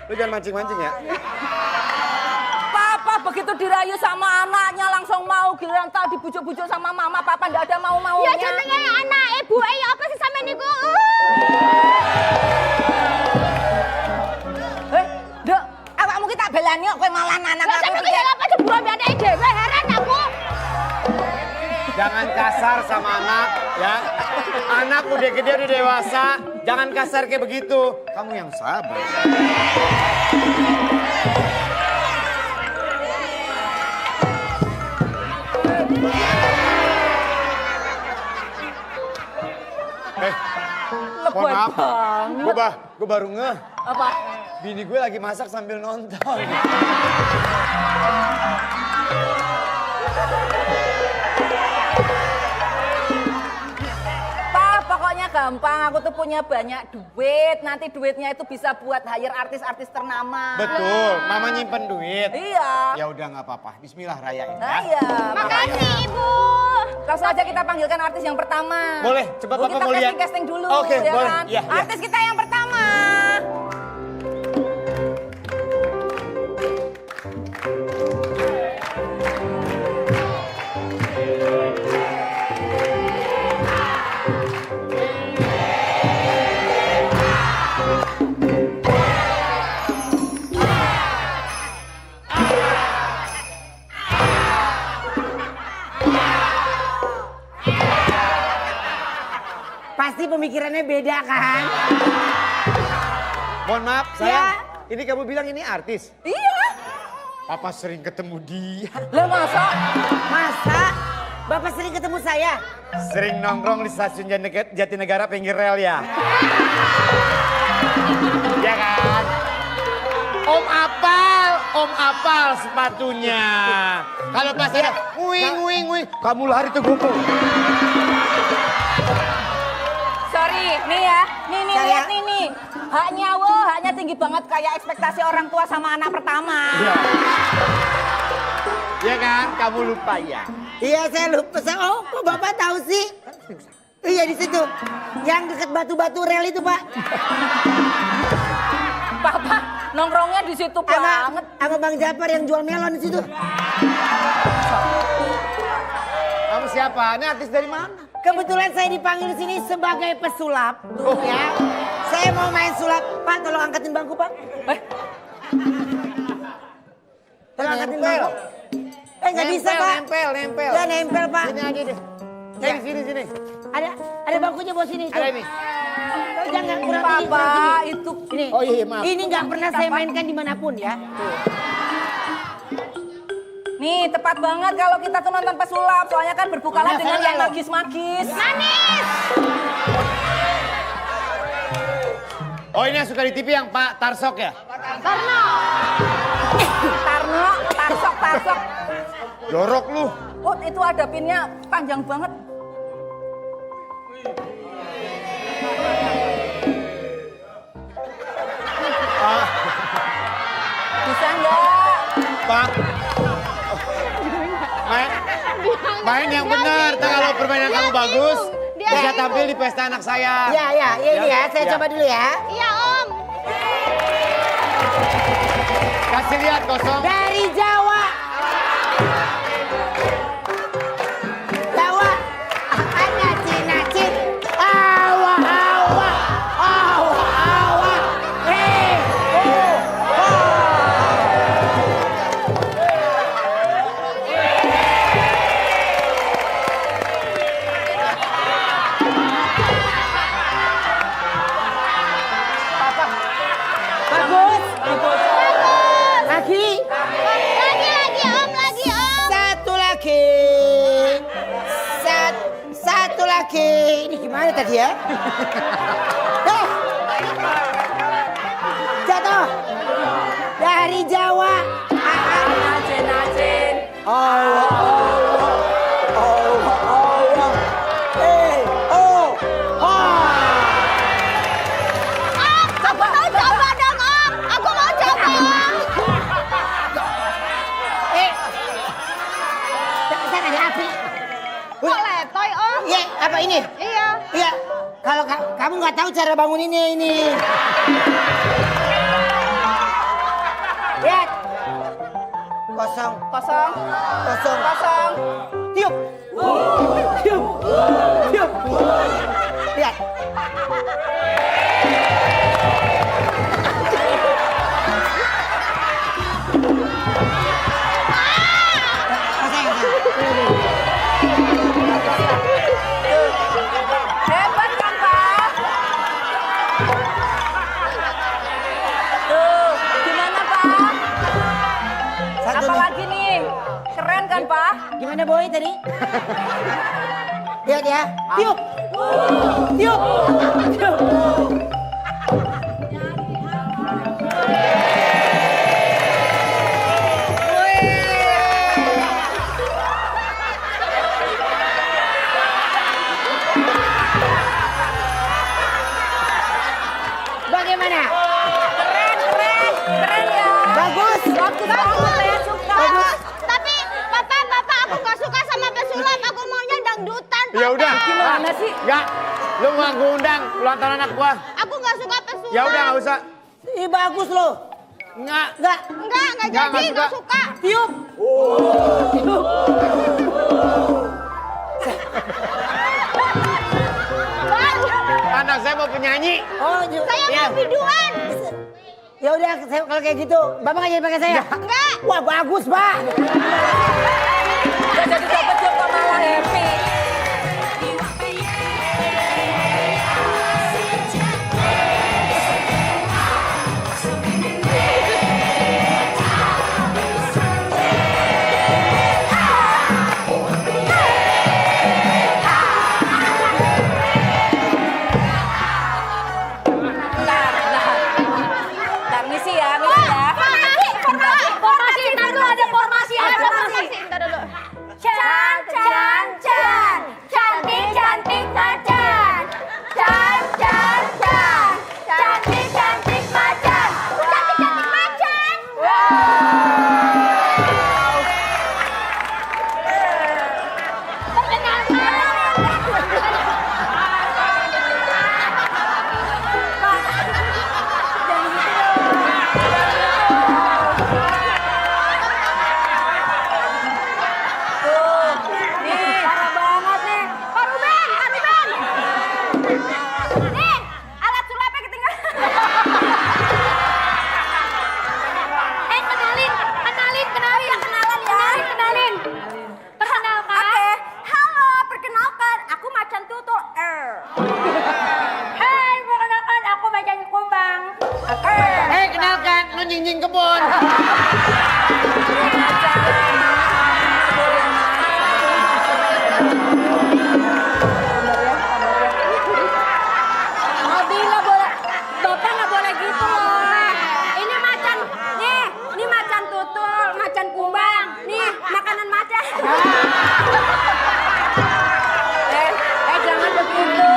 Lu jangan mancing-mancing ya. Papa begitu dirayu sama anaknya langsung mau, giliran tak dibujuk-bujuk sama mama, papa ndak ada mau-maunya. Ya jenenge anak ibu ya apa sih sampe niku? Dek, awakmu ki tak belani kok kowe malah anak Lah sampe ki apa jebul ambek anake dhewe, heran aku. Jangan kasar sama anak ya. Anak udah gede udah dewasa, jangan kasar kayak begitu. Kamu yang sabar. Mohon maaf, gue baru ngeh. Apa? Bini gue lagi masak sambil nonton. Pak, pokoknya gampang. Aku tuh punya banyak duit. Nanti duitnya itu bisa buat hire artis-artis ternama. Betul, mama nyimpen duit. Iya. Ya udah nggak apa-apa. Bismillah rayain Nah, ya. iya. Makasih Ibu. Langsung aja kita panggilkan artis yang pertama. Boleh, cepat Bu, Papa kita mau lihat. casting dulu. Oke, ya boleh. kan? Iya, iya. Artis kita yang pertama. Pasti pemikirannya beda kan? Mohon maaf, sayang. Ini kamu bilang ini artis? Iya. Papa sering ketemu dia. Lah masa? Masa? Bapak sering ketemu saya? Sering nongkrong di stasiun Jatinegara pinggir rel ya. Ya kan? Om apal sepatunya. Kalau pas ada nguing, kamu lari ke gopo. Sorry, nih ya. Nih, Saya- lihat nih. Haknya tinggi banget kayak ekspektasi orang tua sama anak pertama. Ya kan? Kamu lupa ya? Iya saya lupa. Oh kok Bapak tahu sih? Iya di situ. Yang dekat batu-batu rel itu Pak. Papa nongkrongnya di situ banget. Sama Bang Japar yang jual melon di situ. Kamu siapa? Ini artis dari mana? Kebetulan saya dipanggil sini sebagai pesulap. Tuh ya. Saya mau main sulap. Pak tolong angkatin bangku Pak. Tolong angkatin bangku. Nggak bisa Pak. Nempel. Ya nempel Pak. Sini aja deh. Sini. Ada bangkunya bawah sini. Ada ini. Jangan kurang tinggi, Papa, kurang tinggi. itu Ini. Oh iya, maaf. Ini nggak pernah saya mainkan dimanapun ya. nih tepat banget kalau kita tuh nonton pesulap. Soalnya kan berbukalah Iya, dengan saya yang tahu. magis-magis. Manis. Oh ini yang suka di TV yang Pak Tarsok ya? Karena Tarsok. Jorok lu. Oh itu ada pinnya panjang banget. Bisa nggak? Pak. Main yang benar. Kalau permainan kamu bagus, bisa tampil di pesta anak saya. Ya, ini ya. Saya Ya. coba dulu ya. iya Om. Kasih lihat kosong. Dari Jawa. Jawa. Nacin. Awa. Hei. Bagus. Lagi. Lagi om. Satu lagi. Satu lagi. Ini gimana tadi ya? Jatuh. Dari Jawa. Nacin. Allah. Aku mau coba dong om. Aku mau coba om. Kan ada api. Kok letoy om? Iya, apa ini? Iya. Iya. Kalau kamu nggak tahu cara bangun ini. Lihat. Kosong. Tiup. Lihat. Hebat kan Pak? Tuh, gimana Pak? Satu nih. Apalagi nih? Keren kan Pak? Gimana boy tadi? Lihat ya. Tiup. Bagaimana? Keren ya. Bagus. Bagus banget saya suka. Bagus. Tapi bapak aku gak suka sama pesulap. Aku maunya dangdutan. Ya udah. Gimana sih? Enggak. Lu mau gua undang ulang tahun anak gua. Aku gak suka pesulap. Ya udah enggak usah. Ih bagus loh. Enggak. Enggak. Enggak Nggak jadi, suka. gak suka. Tiup. Anak saya mau penyanyi. Oh, Saya iya. mau biduan. Ya udah kalau kayak gitu, Bapak nggak jadi pakai saya. Enggak. Wah, bagus, Pak. Gak jadi dapet job malah happy. Ntar misi ya. Formasi, ntar dulu ada formasi. Ntar dulu. Can, cantik macan. Cantik macan. Parah banget nih. Pak Ruben. Nih, alat sulapnya ketinggalan. Kenalin. Perkenalkan. Halo, perkenalkan. Aku macan tutul. Hai, perkenalkan. Aku macan kumbang. Kenalkan, lu nying kebun. Nggak boleh. Bapak nggak boleh gitu loh. Ini macan tutul, macan kumbang. Nih, makanan macan. Jangan begitu.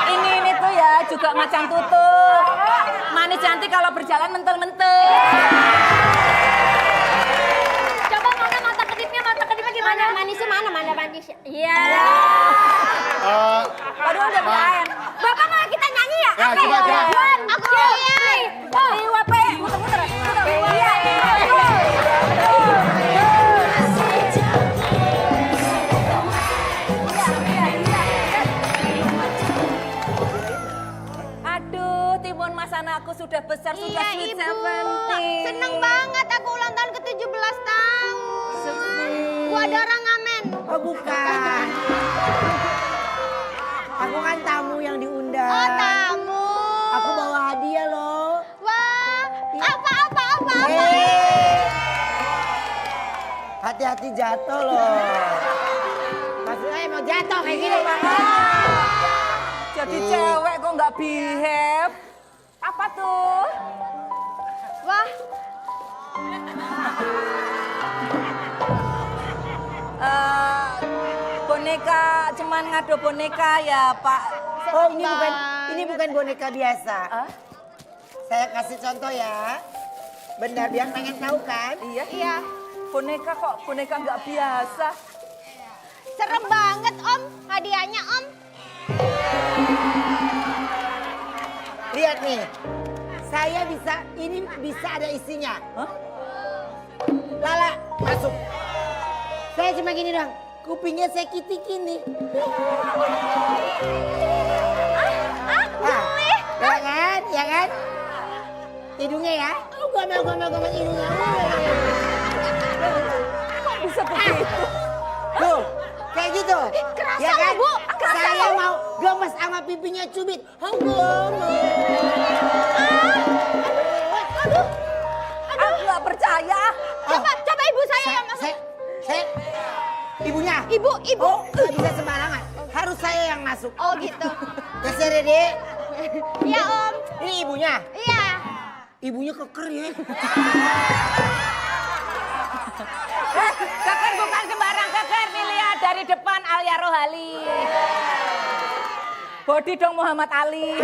Ini tuh ya juga macan tutul. Manis cantik kalau berjalan mentel-mentel. Coba mana mata kedipnya gimana? Manisnya mana manisnya? Iya. Aduh udah berair. Bapak mau kita nyanyi ya? Ya, coba. One, aku nyanyi. ada orang ngamen. Oh bukan. Aku kan tamu yang diundang. Oh, tamu. Aku bawa hadiah loh. Wah, apa? Hati-hati jatuh loh. Maksudnya mau jatuh kayak gini. Jadi cewek kok nggak behave? Apa tuh? Wah, Boneka, cuman ngado boneka ya Pak. Oh ini bukan boneka biasa. Hah? Saya kasih contoh ya. Benar biar pengen tahu kan? Iya. Boneka kok boneka nggak biasa. serem banget Om. Hadiahnya Om. Lihat nih. Saya ini bisa ada isinya. Hah? Lala, masuk. Saya cuma gini dong. Kupingnya saya kitikin nih. Ya kan? Hidungnya ya. Oh, gomel hidungnya. Kok bisa begitu? Tuh, kayak gitu. Kerasa Ya kan? loh, Bu. Kerasa Saya loh. mau gemes sama pipinya cubit. Aku nggak percaya. Coba ibu saya yang masuk. Saya ibunya. Ibu. Oh, nggak bisa sembarangan. Harus saya yang masuk. Oh gitu. Geser Dede. Iya Om. Ini ibunya. Iya. Ibunya keker ya. Keker bukan sembarang keker nih, lihat dari depan Alia Rohali. Body dong Muhammad Ali.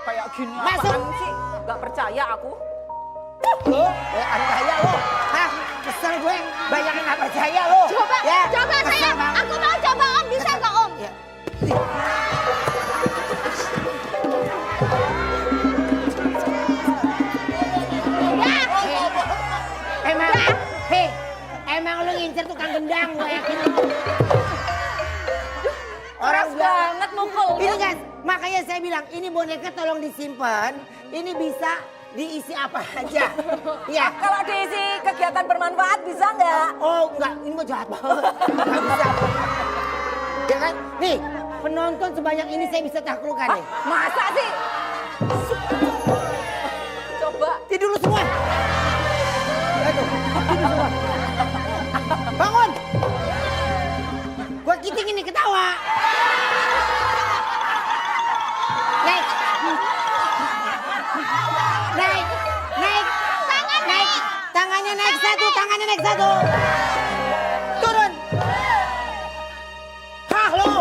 Kayak gini Masuk. apaan sih? Gak percaya aku. Lo, percaya lo. Hah, kesel gue. Banyak yang nggak percaya lo. Coba kesel saya. banget. Aku mau coba Om. Bisa nggak Om? Ya. Emang lu ngincer tukang gendang gue yakin. Keras banget mukul. Ini kan, makanya saya bilang ini boneka tolong disimpan. Ini bisa diisi apa aja. Iya. Kalau diisi kegiatan bermanfaat bisa nggak? Oh enggak, ini mah jahat banget. Nggak bisa. Ya kan? Nih, penonton sebanyak ini saya bisa taklukkan nih. Masa sih? Coba. Tidur lu semua. Aduh, tidur semua. Bangun. Gua kiting ini ketawa. Naik. Tangannya naik satu. Turun. Hah lu.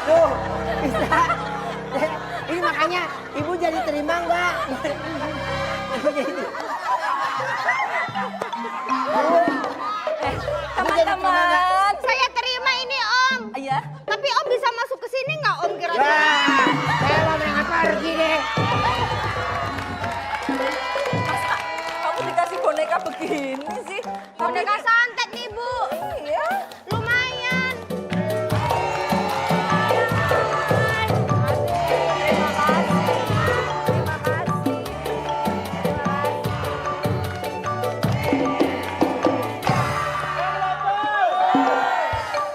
Tuh, bisa. Ini makanya ibu jadi terima enggak? Teman-teman. Saya terima ini Om. Iya. Tapi Om bisa masuk ke sini nggak Om kira-kira? Wah, saya mau berangkat pergi deh. Kamu dikasih boneka begini sih. Boneka santet nih Bu. Iya. Lumayan.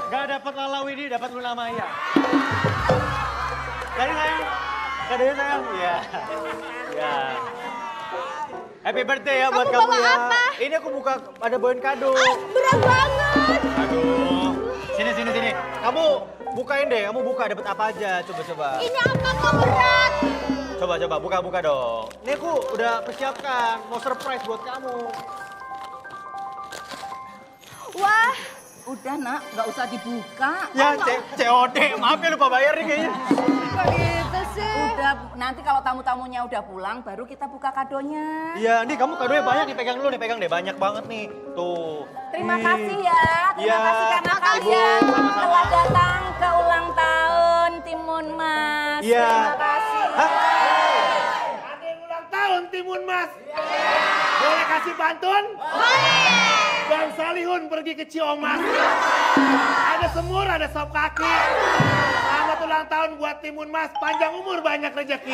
Gak dapat Lala Widi, dapat Luna Maya. Dari sayang. Kadenya sayang. Iya. Ya. Happy birthday ya buat Kamu kamu bawa ya. apa? Ini aku buka ada bawain kado. Berat banget. Aduh. Sini. Kamu bukain deh, kamu buka dapat apa aja. Coba. Ini apa kok berat? Coba buka dong. Ini aku udah persiapkan, mau surprise buat kamu. Wah, Udah nak, nggak usah dibuka. Ya, COD. Maaf ya lupa bayar nih kayaknya. kok gitu sih? Udah, nanti kalau tamu-tamunya udah pulang, baru kita buka kadonya. Iya, nih kamu kadonya banyak nih, pegang dulu nih, pegang deh. Banyak banget nih. Tuh. Terima Nih. kasih ya. Terima Iya. kasih karena Ibu, kalian sama-sama. telah datang ke ulang tahun Timun Mas. Iya. Terima kasih. Hah? Ada yang ulang tahun Timun Mas. Boleh kasih pantun? Bang Salihun pergi ke Ciomas. Ada semur, ada sop kaki. Selamat ulang tahun buat Timun Mas. Panjang umur, banyak rezeki.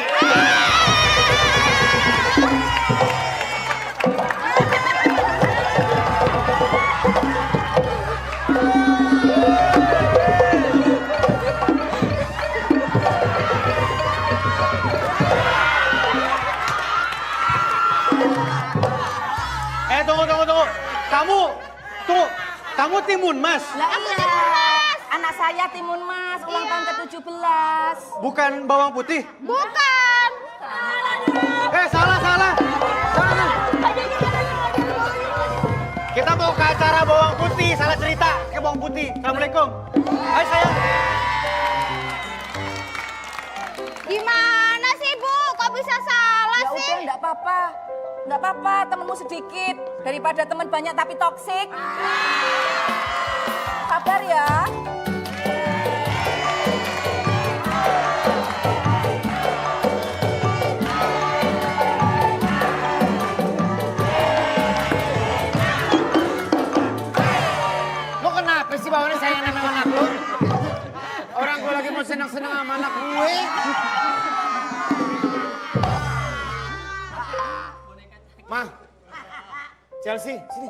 Tunggu. Kamu Timun Mas? Lah iya. Anak saya Timun Mas, ulang tahun ke-17. Bukan bawang putih? Bukan. Salah. Kita mau ke acara bawang putih, salah cerita. Ke bawang putih. Assalamualaikum. Hai sayang. Gimana sih Bu? Kok bisa salah Ya sih? udah enggak apa-apa. Enggak apa-apa, temenmu sedikit daripada teman banyak tapi toksik. Sabar ya. Lo kenapa sih bawaannya sayang sama anak lo? Orang gue lagi mau senang-senang sama anak gue. Ma, Chelsea, sini.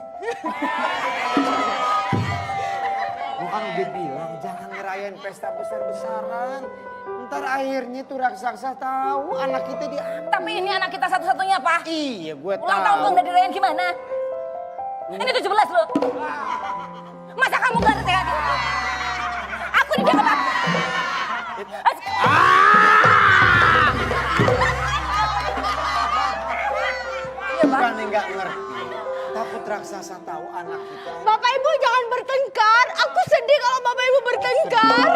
Gue kan udah bilang jangan ngerayain pesta besar-besaran. Ntar akhirnya tuh raksasa tahu anak kita diambil. Tapi ini anak kita satu-satunya, Pak. Iya, gue tahu. Ulang tahun kok nggak dirayain gimana? Ini 17 loh. Masa kamu gak ngerti lagi? Aku ini dia apa? Bukan nggak ngerti. Takut raksasa tahu anak kita. Bapak Ibu jangan bertengkar. Aku sedih kalau Bapak Ibu bertengkar.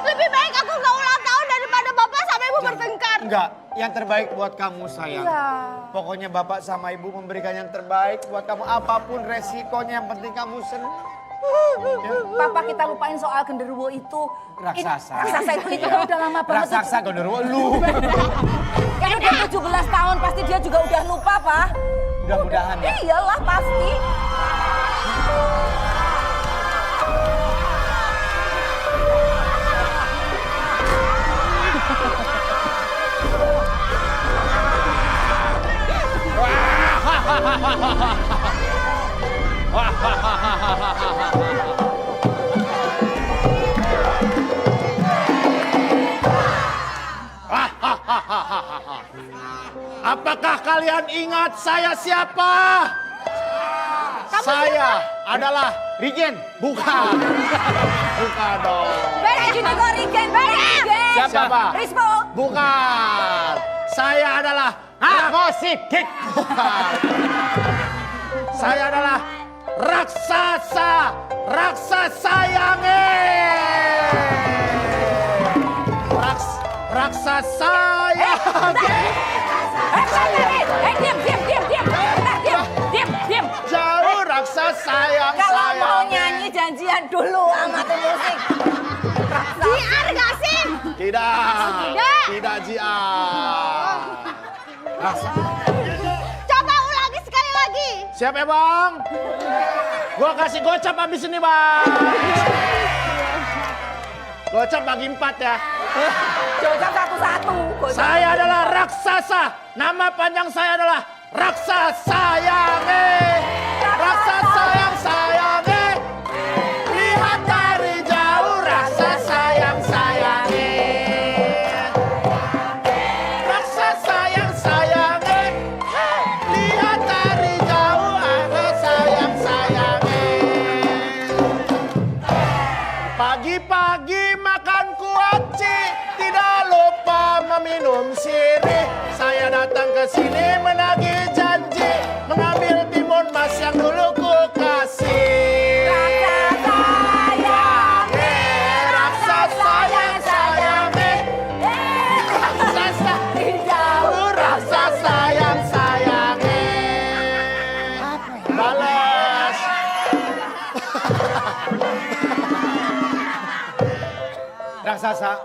Lebih baik aku nggak ulang tahun daripada Bapak sama Ibu bertengkar. Enggak, yang terbaik buat kamu sayang. Iya. Pokoknya bapak sama ibu memberikan yang terbaik buat kamu. Apapun resikonya yang penting kamu senang. Papa kita lupain soal genderuwo itu. Raksasa. Raksasa itu kan udah lama banget. Raksasa genderuwo lu. Kan udah 17 tahun pasti dia juga udah lupa, Pak. Mudah-mudahan ya. Iyalah pasti. Apakah kalian ingat saya siapa? Saya adalah Rigen. Bukan. Bukan dong. Beda gini kok Rigen, beda. Siapa? Rispo. Bukan. Saya adalah Ramo Sidik. Bukan. Saya adalah raksasa. Raksasa yange. Raksasa yange. Diam. Jauh raksasa yang Kalau sayang. mau nyanyi janjian dulu sama tim musik. JR gak sih? Tidak. Tidak JR. Coba ulangi sekali lagi. Siap ya bang? Gua kasih gocap abis ini bang. Gocap bagi 4 ya. Jawab satu-satu. Saya adalah raksasa. Nama panjang saya adalah Raksasa Yange. Raksasa yang sayange. Lihat dari jauh raksasa yang sayange. Raksasa yang sayange. Lihat dari jauh raksasa yang sayange. Pagi-pagi makan kuaci, tidak lupa meminum sirih. Saya datang ke sini menagih janji, mengambil timun mas yang dulu ku kasih. Raksasa yang sayange, raksasa jauh, raksasa yang sayange. Balas. Raksasa.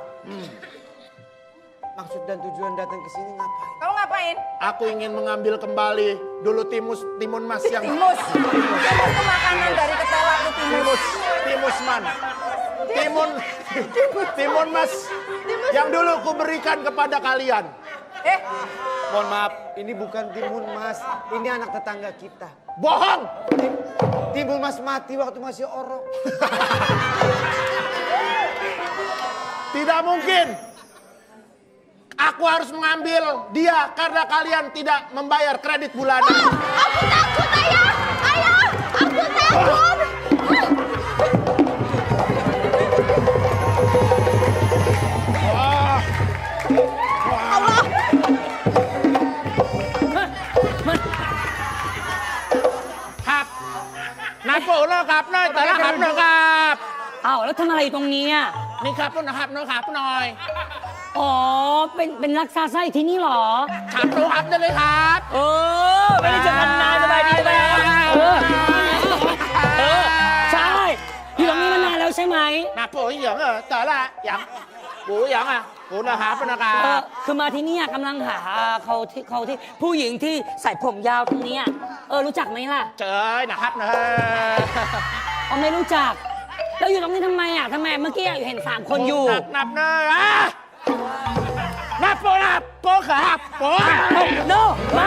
Maksud dan tujuan datang ke sini ngapain? Kamu ngapain? Aku ingin mengambil kembali dulu timun mas yang Timus. Timus itu makanan dari ketela itu timus. timusman. Timun mas yang dulu ku berikan kepada kalian. Mohon maaf, ini bukan timun mas, ini anak tetangga kita. Bohong! Timun mas mati waktu masih orok. Tidak mungkin. Aku harus mengambil dia karena kalian tidak membayar kredit bulanan. Aku takut, Ayah. Ayah, aku takut. Hap. Napo no kap noy,แต่ละครับno kap. อ้าวแล้วทำอะไรตรงนี้อ่ะ นี่ครับno kap no kapหน่อย อ๋อ เป็นรักษาไส้ที่นี่เหรอ ครับno kapได้เลยครับ เออ ไม่ได้เจอกันนานสบายดีไหมใช่ อยู่ตรงนี้มานานแล้วใช่ไหม Napo yangแต่ละyang ปูยังอ่ะปูนะครับนะครั เออบ คือมาที่เนี่ยกำลังหาเขาที่ผู้หญิงที่ใส่ผมยาวตรงเนี้ยรู้จักไหมล่ะ เจอนะครับนะ อ๋อไม่รู้จัก แล้วอยู่ตรงนี้ทำไมอ่ะทำไมเมื่อกี้เห็น3 คนอยู่ นับเนยอ่ะนับโปครับโป โน่มา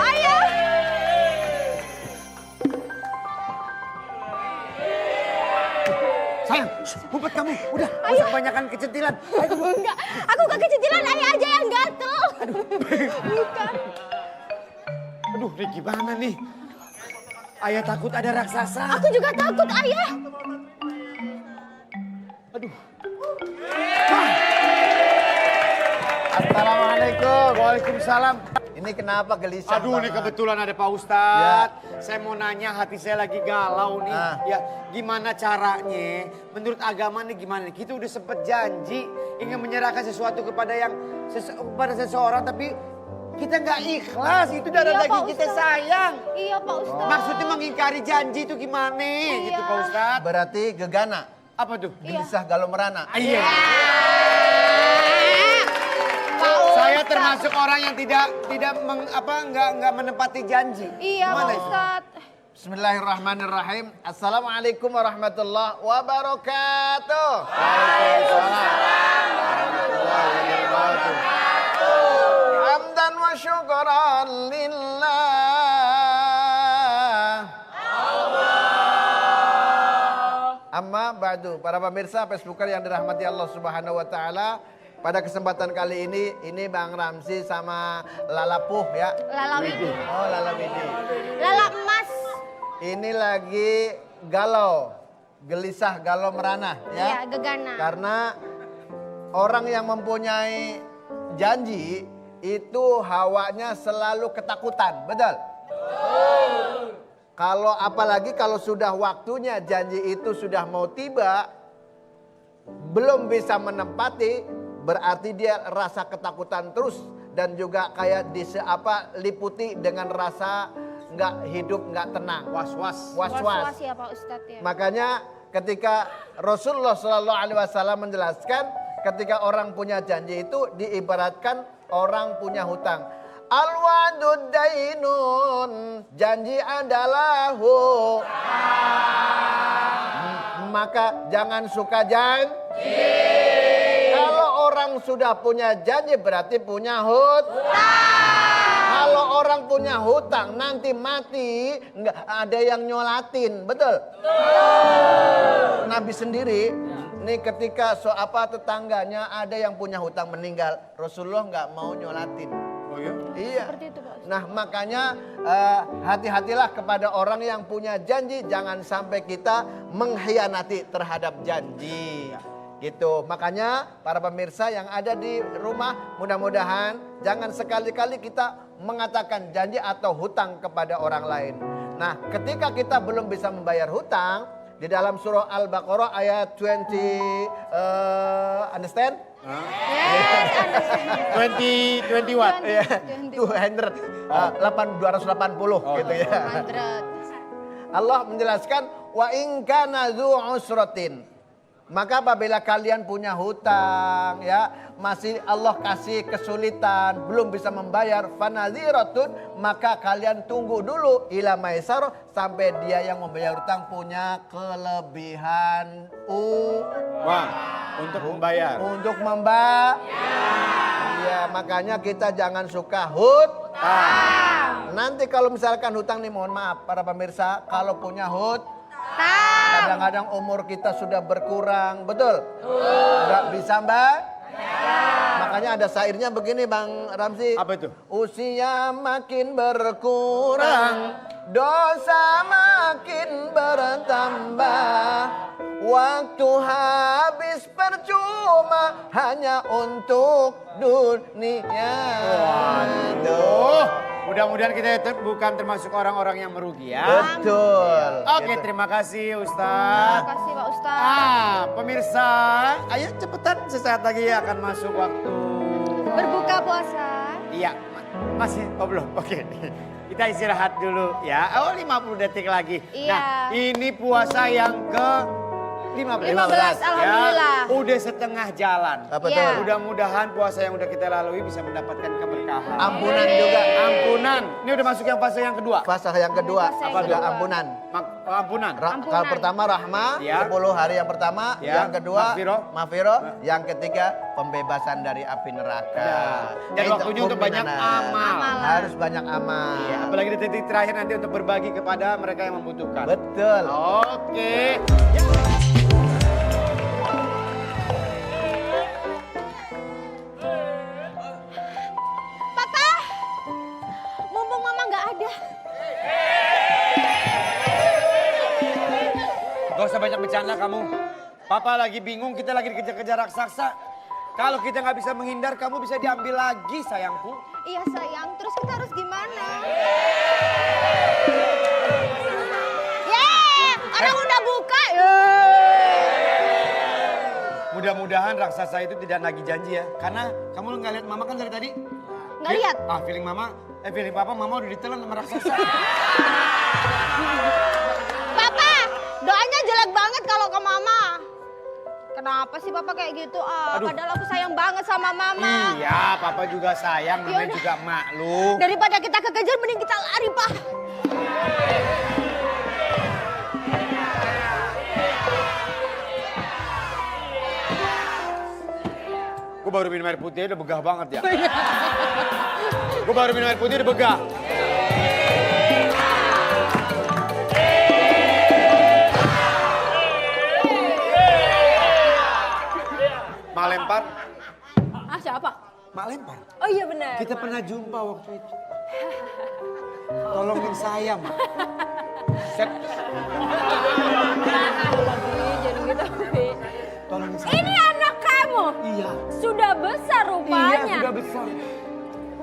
Ayah. sayang, ngumpet kamu, udah, nggak usah kebanyakan kecentilan. Enggak, aku gak kecicilan, Ayah aja yang gatel. Bukan. Aduh, ini gimana nih? Ayah takut ada raksasa. Aku juga takut, Ayah. Aduh. Assalamualaikum. Waalaikumsalam. Ini kenapa gelisah? Aduh, ini kebetulan ada Pak Ustadz. Saya mau nanya, hati saya lagi galau nih. Ya, gimana caranya? Menurut agama nih gimana? Kita udah sempet janji ingin menyerahkan sesuatu kepada kepada seseorang, tapi kita nggak ikhlas. Itu darah Iya, daging Pak kita Ustadz. sayang. Iya, Pak Ustadz. Maksudnya mengingkari janji itu gimana? Gitu Pak Ustadz. Berarti gegana, Apa tuh? gelisah galau merana. Iya. Saya termasuk orang yang nggak menepati janji. Iya, Pak Ustadz. Bismillahirrahmanirrahim. Assalamualaikum warahmatullahi wabarakatuh. Hamdan wa syukran lillah. Amma ba'du, para pemirsa Facebooker yang dirahmati Allah Subhanahu wa taala. Pada kesempatan kali ini Bang Ramzi sama Lala Puh ya. Lala Widi. Oh, Lala Widi. Lala emas. Ini lagi galau, gelisah, galau merana ya. Iya, gegana. Karena orang yang mempunyai janji itu hawanya selalu ketakutan, betul? Kalau apalagi kalau sudah waktunya janji itu sudah mau tiba, belum bisa menempati, berarti dia rasa ketakutan terus dan juga kayak liputi dengan rasa nggak hidup, nggak tenang, was-was. Was-was ya Pak Ustadz ya. Makanya ketika Rasulullah Shallallahu Alaihi Wasallam menjelaskan, ketika orang punya janji itu diibaratkan orang punya hutang. Al-wadud dainun, janji adalah maka jangan suka janji. Kalau orang sudah punya janji berarti punya Kalau orang punya hutang nanti mati nggak ada yang nyolatin, betul? Nabi sendiri nih ketika tetangganya ada yang punya hutang meninggal, Rasulullah nggak mau nyolatin. Oh iya? Iya. Seperti itu, Pak Ustadz. Nah makanya hati-hatilah kepada orang yang punya janji, jangan sampai kita mengkhianati terhadap janji. Gitu. Makanya para pemirsa yang ada di rumah, mudah-mudahan jangan sekali-kali kita mengatakan janji atau hutang kepada orang lain. Nah, ketika kita belum bisa membayar hutang, di dalam surah Al-Baqarah ayat 20 understand? Yes, understand. 20 what? Iya, 280 gitu ya. 100. Allah menjelaskan wa in kana dzu usratin. Maka apabila kalian punya hutang ya, masih Allah kasih kesulitan, belum bisa membayar, fanadhiratun, maka kalian tunggu dulu ila maisar sampai dia yang membayar hutang punya kelebihan Wah, untuk membayar. untuk membayar. Iya, makanya kita jangan suka hutang. nanti kalau misalkan hutang nih, mohon maaf para pemirsa, kalau punya kadang-kadang umur kita sudah berkurang, betul? Nggak bisa Mbak? Makanya ada syairnya begini Bang Ramzi. Apa itu? Usia makin berkurang, dosa makin bertambah. Waktu habis percuma hanya untuk dunia. Waduh, mudah-mudahan kita bukan termasuk orang-orang yang merugi ya. Betul. Oke, terima kasih Ustaz. Terima kasih Pak Ustaz. Pemirsa, ayo cepetan sesaat lagi akan masuk waktu. Berbuka puasa. Iya, masih, belum, oke. Kita istirahat dulu ya, 50 detik lagi. Iya. Nah, ini puasa yang ke 15. 15, alhamdulillah. Ya, udah setengah jalan. Betul. Iya. Mudah-mudahan puasa yang udah kita lalui bisa mendapatkan keberkahan. Ampunan juga. Ampunan. Ini udah masuk yang fase yang kedua. Fase yang kedua, Fase yang apa kedua. ampunan. Ampunan. Ampunan. Kalau pertama rahmah, Ya. 10 hari yang pertama, Ya. yang kedua Maghfirah. yang ketiga pembebasan dari api neraka. Ya. Dan Itu waktunya untuk banyak mu'minanan. amal. Harus banyak amal. Ya, apalagi di titik terakhir nanti untuk berbagi kepada mereka yang membutuhkan. Betul. Oke. Ya. Papa, mumpung mama nggak ada. Gak usah banyak bercanda kamu. Papa lagi bingung, kita lagi dikejar-kejar raksasa. Kalau kita nggak bisa menghindar, kamu bisa diambil lagi sayangku. Iya sayang, terus kita harus gimana? Orang udah buka. Mudah-mudahan raksasa itu tidak nagih janji ya. Karena kamu nggak lihat mama kan dari tadi? Nggak lihat. Feeling mama, feeling papa, mama udah ditelan sama raksasa. Papa, doanya jelek banget kalau ke mama. Kenapa sih papa kayak gitu? Aduh. Padahal aku sayang banget sama mama. Iya, papa juga sayang, namanya Yaudah. juga mak lu. Daripada kita kekejar, mending kita lari, Pak. Gue baru minum air putih udah begah banget ya. Gue baru minum air putih udah begah. Mak lempar. Siapa? Mak lempar. Oh iya benar. Kita pernah jumpa waktu itu. Tolongin saya, Mak. Set. Jadi gitu. Tolongin saya. Ini anak kamu. Iya. Sudah besar rupanya. Iya, sudah besar.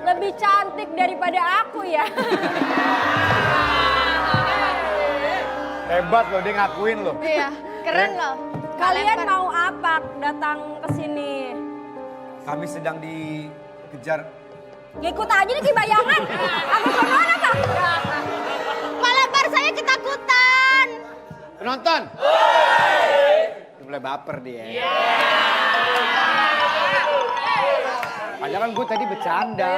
Lebih cantik daripada aku ya. Hebat loh, dia ngakuin loh. Iya, keren loh. Kalian mau apa datang ke sini? Kami sedang dikejar. Ngikut aja nih bayangan. Aku kemana kak? Malabar saya ketakutan. Penonton. Dia mulai baper dia. Padahal kan gue tadi bercanda.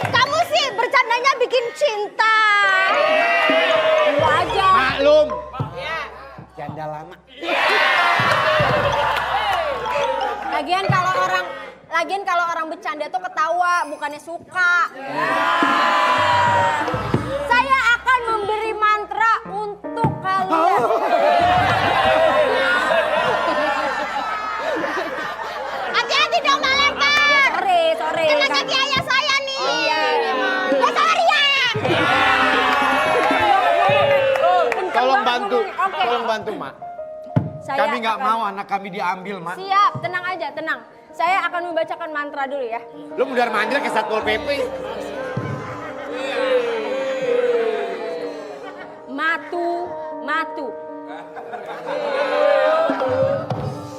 Kamu sih bercandanya bikin cinta. Wajar. Maklum. Janda lama. Lagian kalau orang bercanda tuh ketawa, bukannya suka. Saya akan memberi mantra untuk kalian. Hati-hati dong Malempar. Sorry. Kena kaki ayah saya nih. Iya. Sorry ya. Tolong bantu, Mak. Saya Kami nggak akan- mau anak kami diambil, Mak. Siap, tenang aja, tenang. Saya akan membacakan mantra dulu ya. Lu mudar mandir ke Satpol PP. Matu.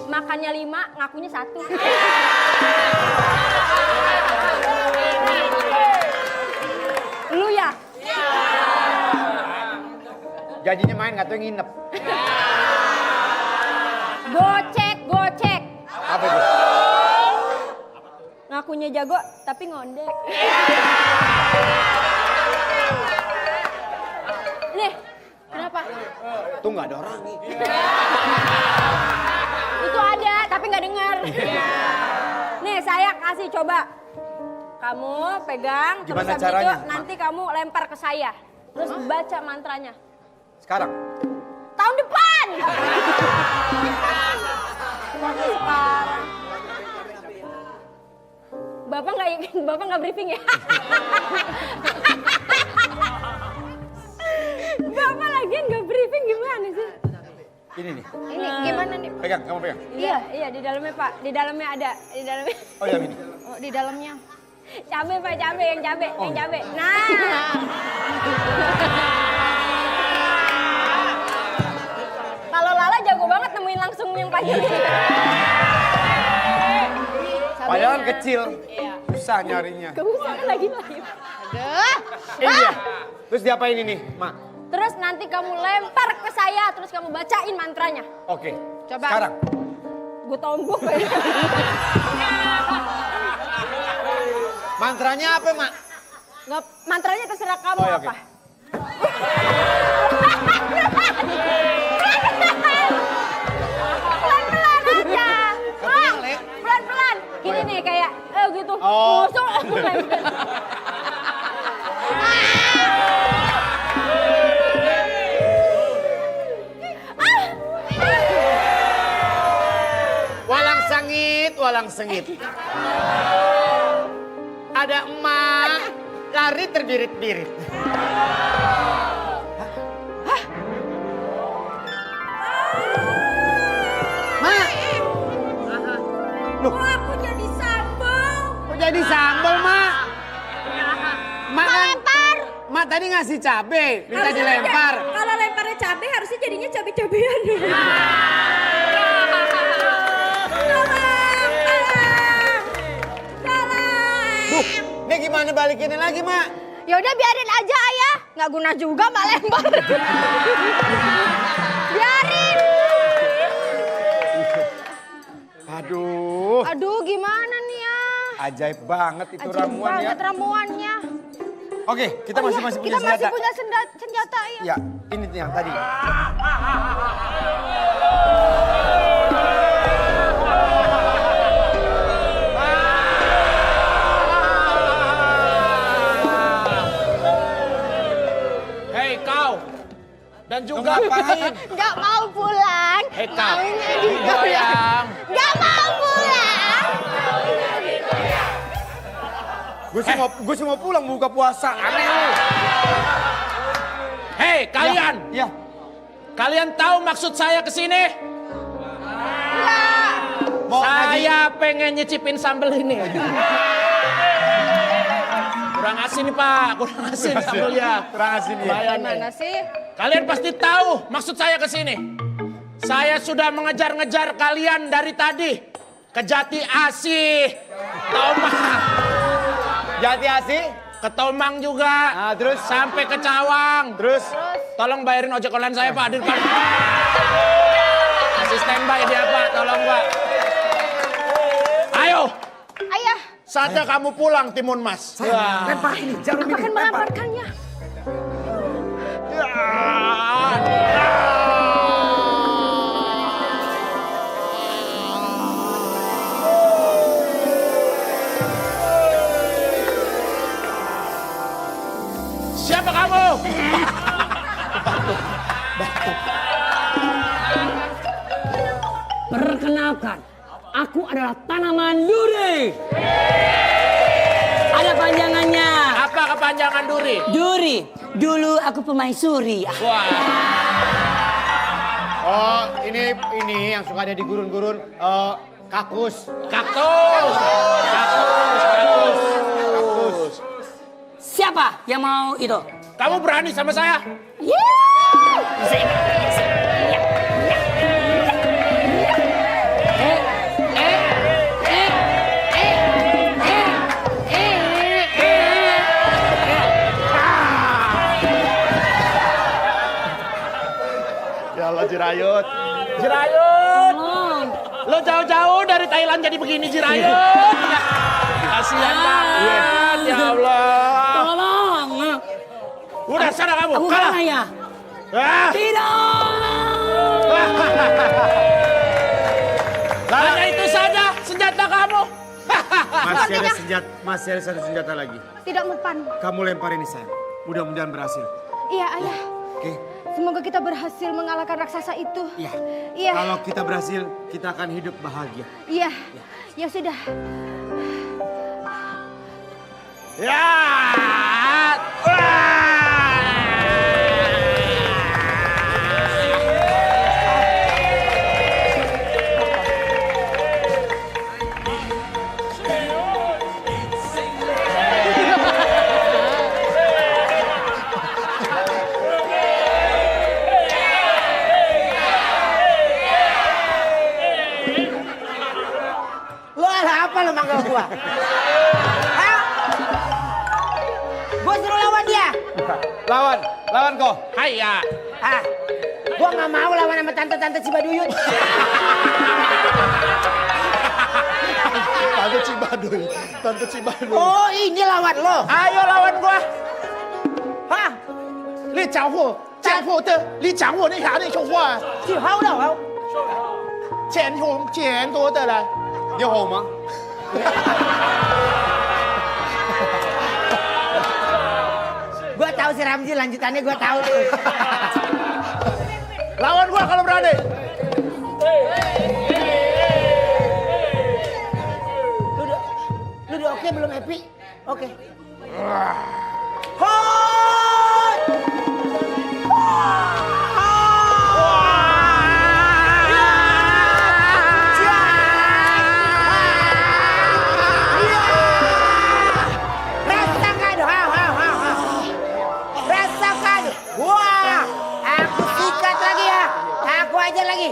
Makannya 5, ngakunya 1. Lu ya? Gajinya main nggak tahu yang nginep. Gocek. Apa itu? Ngakunya jago tapi ngondek. Nih, kenapa? Tuh nggak ada orang nih. Itu ada tapi nggak dengar. Nih, saya demonstrasi coba. Kamu pegang, terus Gimana habis caranya, itu nanti kamu lempar ke saya. Terus baca mantranya. Sekarang. Tahun depan. Sekarang. Bapak nggak briefing ya? Bapak lagian nggak briefing gimana sih? Ini nih. Ini gimana nih? Pegang, kamu pegang. Iya di dalamnya Pak. Di dalamnya ada. Di dalamnya. Oh yang ini. Oh, di dalamnya. Cabe Pak, cabe yang cabe, yang cabe. Nah. Kalau Lala jago banget nemuin langsung yang panjang. Padahal kan kecil. Susah nyarinya. Gak usah kan lagi. Aduh. Ini dia. Terus diapain ini, Mak? Terus nanti kamu lempar ke saya, terus kamu bacain mantranya. Oke. Coba. Sekarang. Gue tombok ya. Mantranya apa, Mak? Nggak, mantranya terserah kamu Oh, ya, apa. oke. Pelan-pelan aja. Mak, pelan-pelan. Gini nih kayak gitu. Oh. Musuh aku lempar. Walang sengit. Ada emak lari terbirit-birit. Mak. Loh, Aku jadi sambal. kok jadi sambal, Mak? Mak kan, Lempar. Mak tadi ngasih cabe, minta dilempar. Kalau lemparnya cabe harusnya jadinya cabe-cabean. Duh, ini gimana balikinnya lagi, Mak? Ya udah biarin aja ayah, nggak guna juga Mbak lempar. Biarin. Aduh, Aduh gimana nih ya? ajaib banget itu Ajaib ramuan ya. banget ramuannya. Oke, kita masing-masing punya Kita masih senjata. punya senjata ya. Ya, ini yang tadi. Hei kau, dan juga ngapain? Nggak mau pulang. Hei kau, Maunya digoyang. Nggak mau pulang. Gue sih mau pulang buka puasa. Aneh lu. Hei kalian, Ya, kalian tahu maksud saya ke sini? mau ngaji. Saya pengen nyicipin sambal ini. Kurang asin nih Pak, kurang asin sambalnya. Kurang asin ya. Gimana sih? Kalian pasti tahu maksud saya ke sini. Saya sudah mengejar-ngejar kalian dari tadi. Ke Jati Asih, Tomang, Jati Asih. ke Tomang juga. Ah, terus? Sampai ke Cawang. Terus? Tolong bayarin ojek online saya Pak, Adil Pak. Masih standby dia Pak, tolong Pak. Ayo, Ayah, saatnya kamu pulang Timun Mas. Lempar ini, jarum aku ini. akan melemparkannya. Siapa kamu? Perkenalkan, aku adalah tanaman duri. Ada panjangannya. Apa kepanjangan duri? Duri. Dulu aku pemaisuri. Wah, Oh, ini yang suka ada di gurun-gurun. Kakus. kaktus. Kaktus. Siapa yang mau itu? Kamu berani sama saya? Ya Allah, Jirayut. Jirayut. Tolong. Lo jauh-jauh dari Thailand jadi begini Jirayut. Kasihan banget. Ya Allah. Tolong. Udah sana kamu. Aku Kalah. kalah ya. Ah. Tidak. Hanya itu saja senjata kamu. Masih ada satu senjata lagi. Tidak mempan. Kamu lempar ini sayang. Mudah-mudahan berhasil. Iya, ayah. Oke. Semoga kita berhasil mengalahkan raksasa itu. Iya. Iya. Kalau kita berhasil, kita akan hidup bahagia. Iya. Ya sudah. Ya. Lo ada apa lo manggil gua? Hah? Gua suruh lawan dia. Lawan kau. Hayya. Ah, gua nggak mau lawan sama tante-tante Cibaduyut. Tante Cibaduy. Oh, ini lawan lo. Ayo lawan gua. Hah? 你讲话，讲话的，你讲我那啥那说话， Chịu hâu đâu không? 钱多的了。 Dia home ah. Gua tahu si Ramzi lanjutannya gua tahu. Lawan gua kalau berani. Lu udah oke belum Epi? Oke. Rasakan. Wah, aku sikat lagi ya. Aku aja lagi.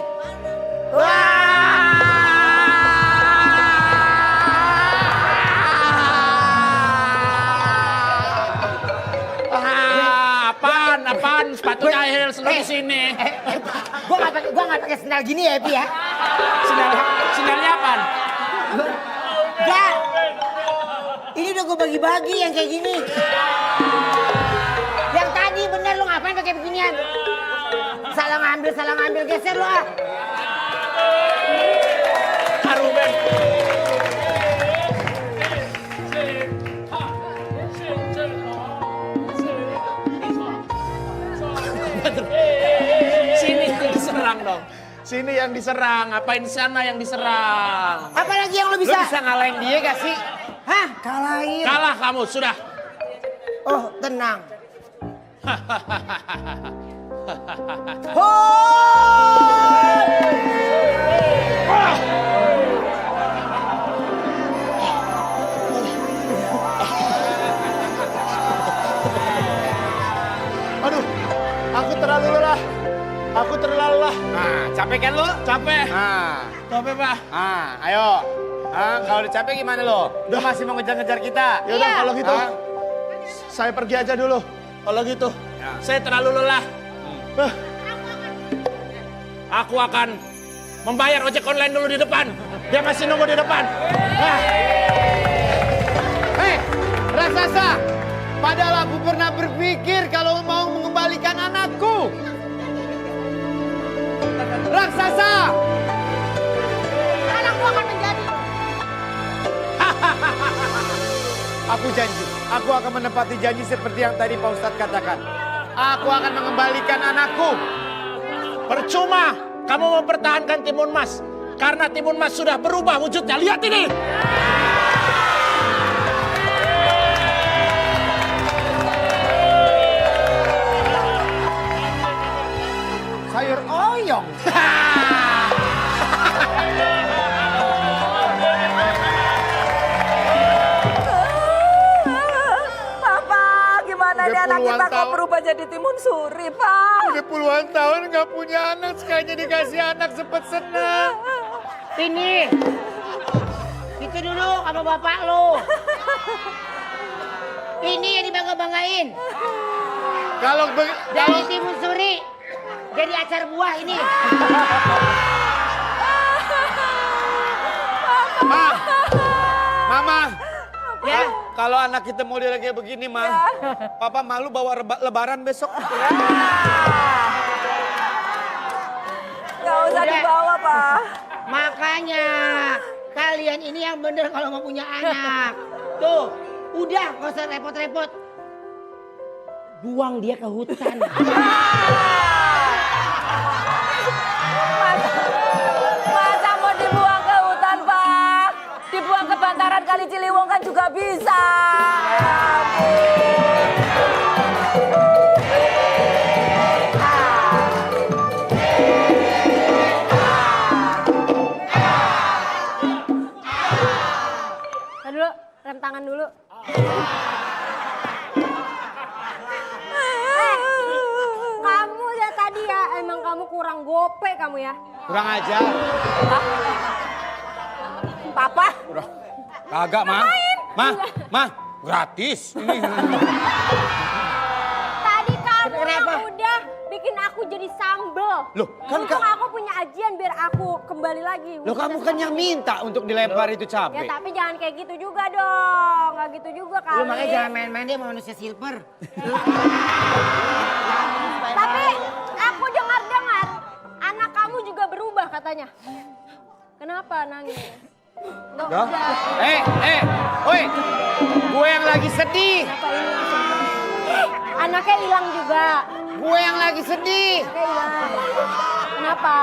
Apaan? Sepatunya Ahil selalu di sini. Gua nggak pakai sendal gini ya, Epi ya. Sendalnya apaan? Gak. Ini udah gue bagi-bagi yang kayak gini. Yang tadi bener lu ngapain pakai beginian? Salah ngambil, geser lu ah. Ruben. Sini yang diserang dong. Sini yang diserang. Ngapain sana yang diserang? Apalagi yang lu bisa? Lu bisa ngalahin dia gak sih? Hah? Kalahin. Kalah kamu, sudah. Oh, tenang. Aduh, aku terlalu lelah. Nah, capek kan lo? Capek. Capek, Pak. Ayo. Kalau udah capek gimana lo? Lu masih mau ngejar-ngejar kita? Yaudah, kalau gitu. Saya pergi aja dulu. Kalau gitu, saya terlalu lelah. Aku akan membayar ojek online dulu di depan. Dia masih nunggu di depan. Hei, raksasa! Padahal aku pernah berpikir kalau mau mengembalikan anakku. Raksasa! Anakku akan menjadi. Aku janji, aku akan menepati janji seperti yang tadi Pak Ustadz katakan. Aku akan mengembalikan anakku. Percuma kamu mempertahankan Timun Mas. Karena Timun Mas sudah berubah wujudnya. Lihat ini. Sayur oyong. Papa, gimana nih anak kita kok berubah jadi timun suri, Pak? Udah puluhan tahun nggak punya anak, sekalinya dikasih anak sempet senang. Ini. Itu dulu sama bapak lo. Ini yang dibangga-banggain. Dari timun suri. Jadi acar buah ini. Mama. Ya. Kalau anak kita model kayak begini, Ma. Papa malu bawa lebaran besok. Gak usah dibawa, Pak. Makanya Kalian ini yang bener kalau mau punya anak. Tuh, udah gak usah repot-repot. Buang dia ke hutan. Masa mau dibuang ke hutan, Pak? Dibuang ke bantaran Kali Ciliwung kan juga bisa. Tahan dulu, rem tangan dulu. Kamu ya tadi ya, emang kamu kurang gope kamu ya. Kurang aja. Papa? Kagak, Mah, gratis. Ini. Tadi kamu yang udah bikin aku jadi sambel. Loh, kan Untung aku punya ajian biar aku kembali lagi. Loh, kamu kan yang minta untuk dilempar itu Ya cabai. tapi jangan kayak gitu juga dong. Nggak gitu juga kali. Lu makanya jangan main-main dia sama manusia silver. Tapi aku dengar-dengar anak kamu juga berubah katanya. Kenapa nangis? Nggak Dah? udah. Woi, gue yang lagi sedih. Kenapa ini langsung berubah? Anaknya hilang juga. Gue yang lagi sedih. Anaknya hilang. Kenapa?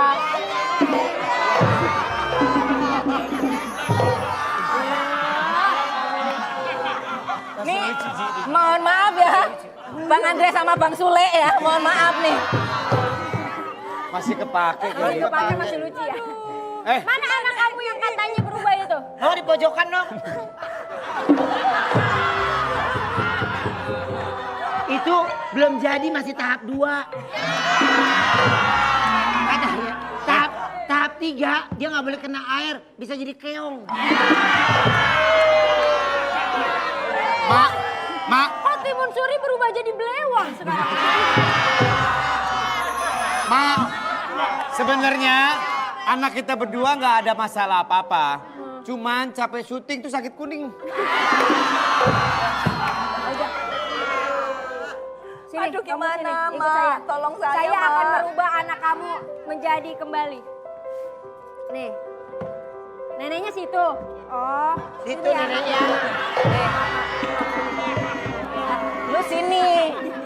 Nih, mohon maaf ya. Bang Andre sama Bang Sule ya, mohon maaf nih. Masih kepake Kalau kayak gitu. pakai masih lucu ya. Eh, Mana anak kamu yang katanya berubah itu? Oh di pojokan dong. Itu belum jadi masih tahap 2. Katanya tahap 3 dia nggak boleh kena air, bisa jadi keong. Mak, Kok Timun Suri berubah jadi belewang sekarang? Mak, sebenarnya anak kita berdua nggak ada masalah apa-apa. Cuman capek syuting tuh sakit kuning. Sini, Aduh, kamu gimana, sini, ikut Ma? saya. Tolong saya, Saya Ma. akan merubah anak kamu menjadi kembali. Nih. Neneknya situ. Oh, Situ ya. neneknya. Lu sini,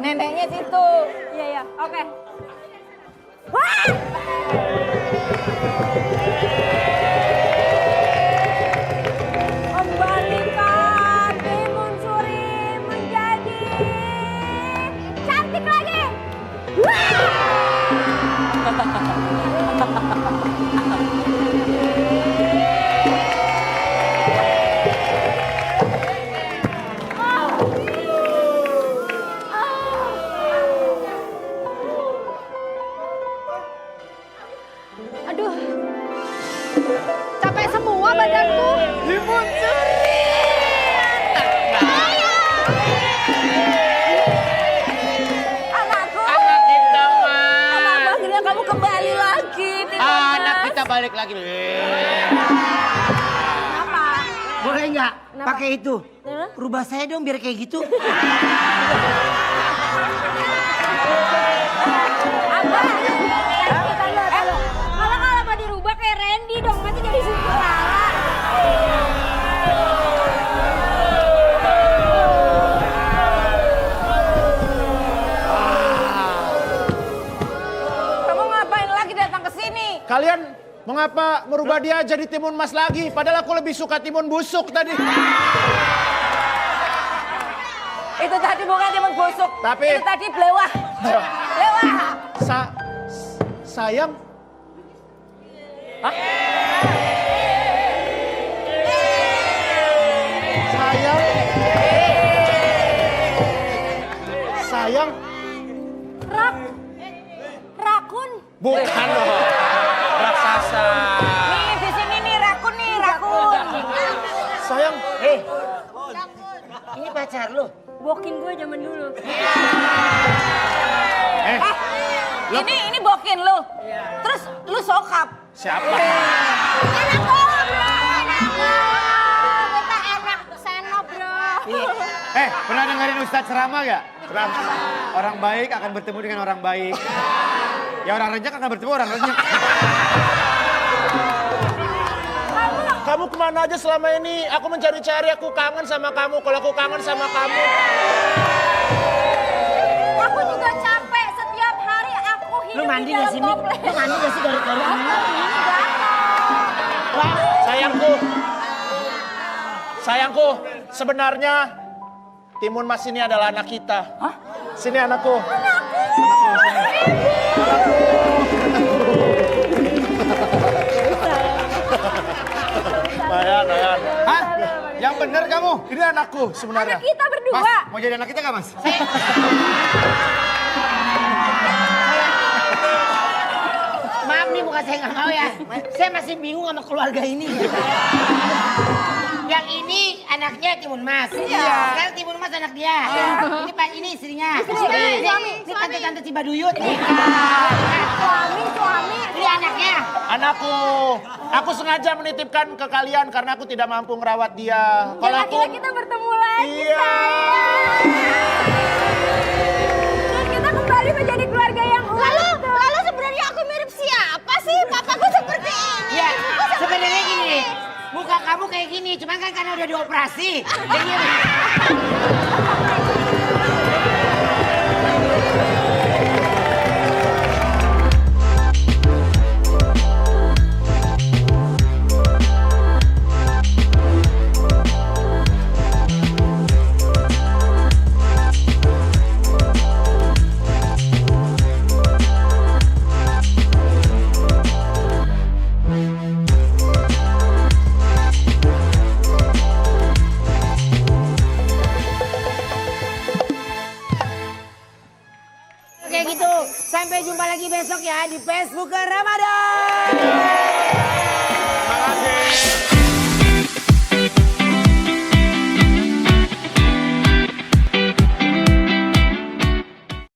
neneknya situ. Iya, iya. Oke. Wah! Kembalikan Timun Suri menjadi cantik lagi. Aduh, capek semua badanku. Timun Suri. Anakku. Anak kita, Ma. Anakku, akhirnya kamu kembali lagi. Anak kita balik lagi. Kenapa? Boleh nggak Kenapa? pakai itu? Hah? Rubah saya dong biar kayak gitu. Abah, kalau mau dirubah kayak Randy dong, nanti jadi Siti Lala. Kamu ngapain lagi datang ke sini? Kalian mengapa merubah dia jadi timun mas lagi? Padahal aku lebih suka timun busuk tadi. Itu tadi bukan timun busuk. Tapi- Itu tadi belewah. Belewah. Sayang. Sayang. Sayang. Rakun. Bukan loh. Raksasa. Nih di sini nih rakun nih rakun. Sayang. Ini pacar lu. Bokin gue zaman dulu. Ini bokin lu. Terus lu sokap. Siapa? Enak bro, enak bro. Kita enak senop bro. Pernah dengerin Ustadz ceramah gak? Orang baik akan bertemu dengan orang baik. Ya orang renjak akan bertemu orang renjak. Kamu kemana aja selama ini? Aku mencari-cari, aku kangen sama kamu. Kalau aku kangen sama kamu. Aku juga capek, setiap hari aku hidup Lu mandi di gak dalam sih, Mi? toples. Lu mandi gak sih dari Sayangku. Sayangku, sebenarnya Timun Mas ini adalah anak kita. Hah? Sini anakku. Ayan. Hah? Yang bener kamu? Ini anakku sebenarnya. Anak kita berdua. Mas, mau jadi anak kita gak mas? Maaf nih bukan saya nggak mau ya. Saya masih bingung sama keluarga ini. Yang ini anaknya Timun Mas. Iya. Sekarang Timun Mas anak dia. Ini Pak ini istrinya. Ini tante-tante Cibaduyut nih. Suami. Ini anaknya. Anakku, aku sengaja menitipkan ke kalian karena aku tidak mampu merawat dia. Dan Kalau aku akhirnya kita bertemu lagi, Iya. sayang. Dan kita kembali menjadi keluarga yang utuh. Lalu sebenarnya aku mirip siapa sih? Papaku seperti ini. Ya, sebenarnya gini. Muka kamu kayak gini, cuman kan karena udah dioperasi. Jadi kayak gitu. Sampai jumpa lagi besok ya di Facebook Ramadan. Terima kasih.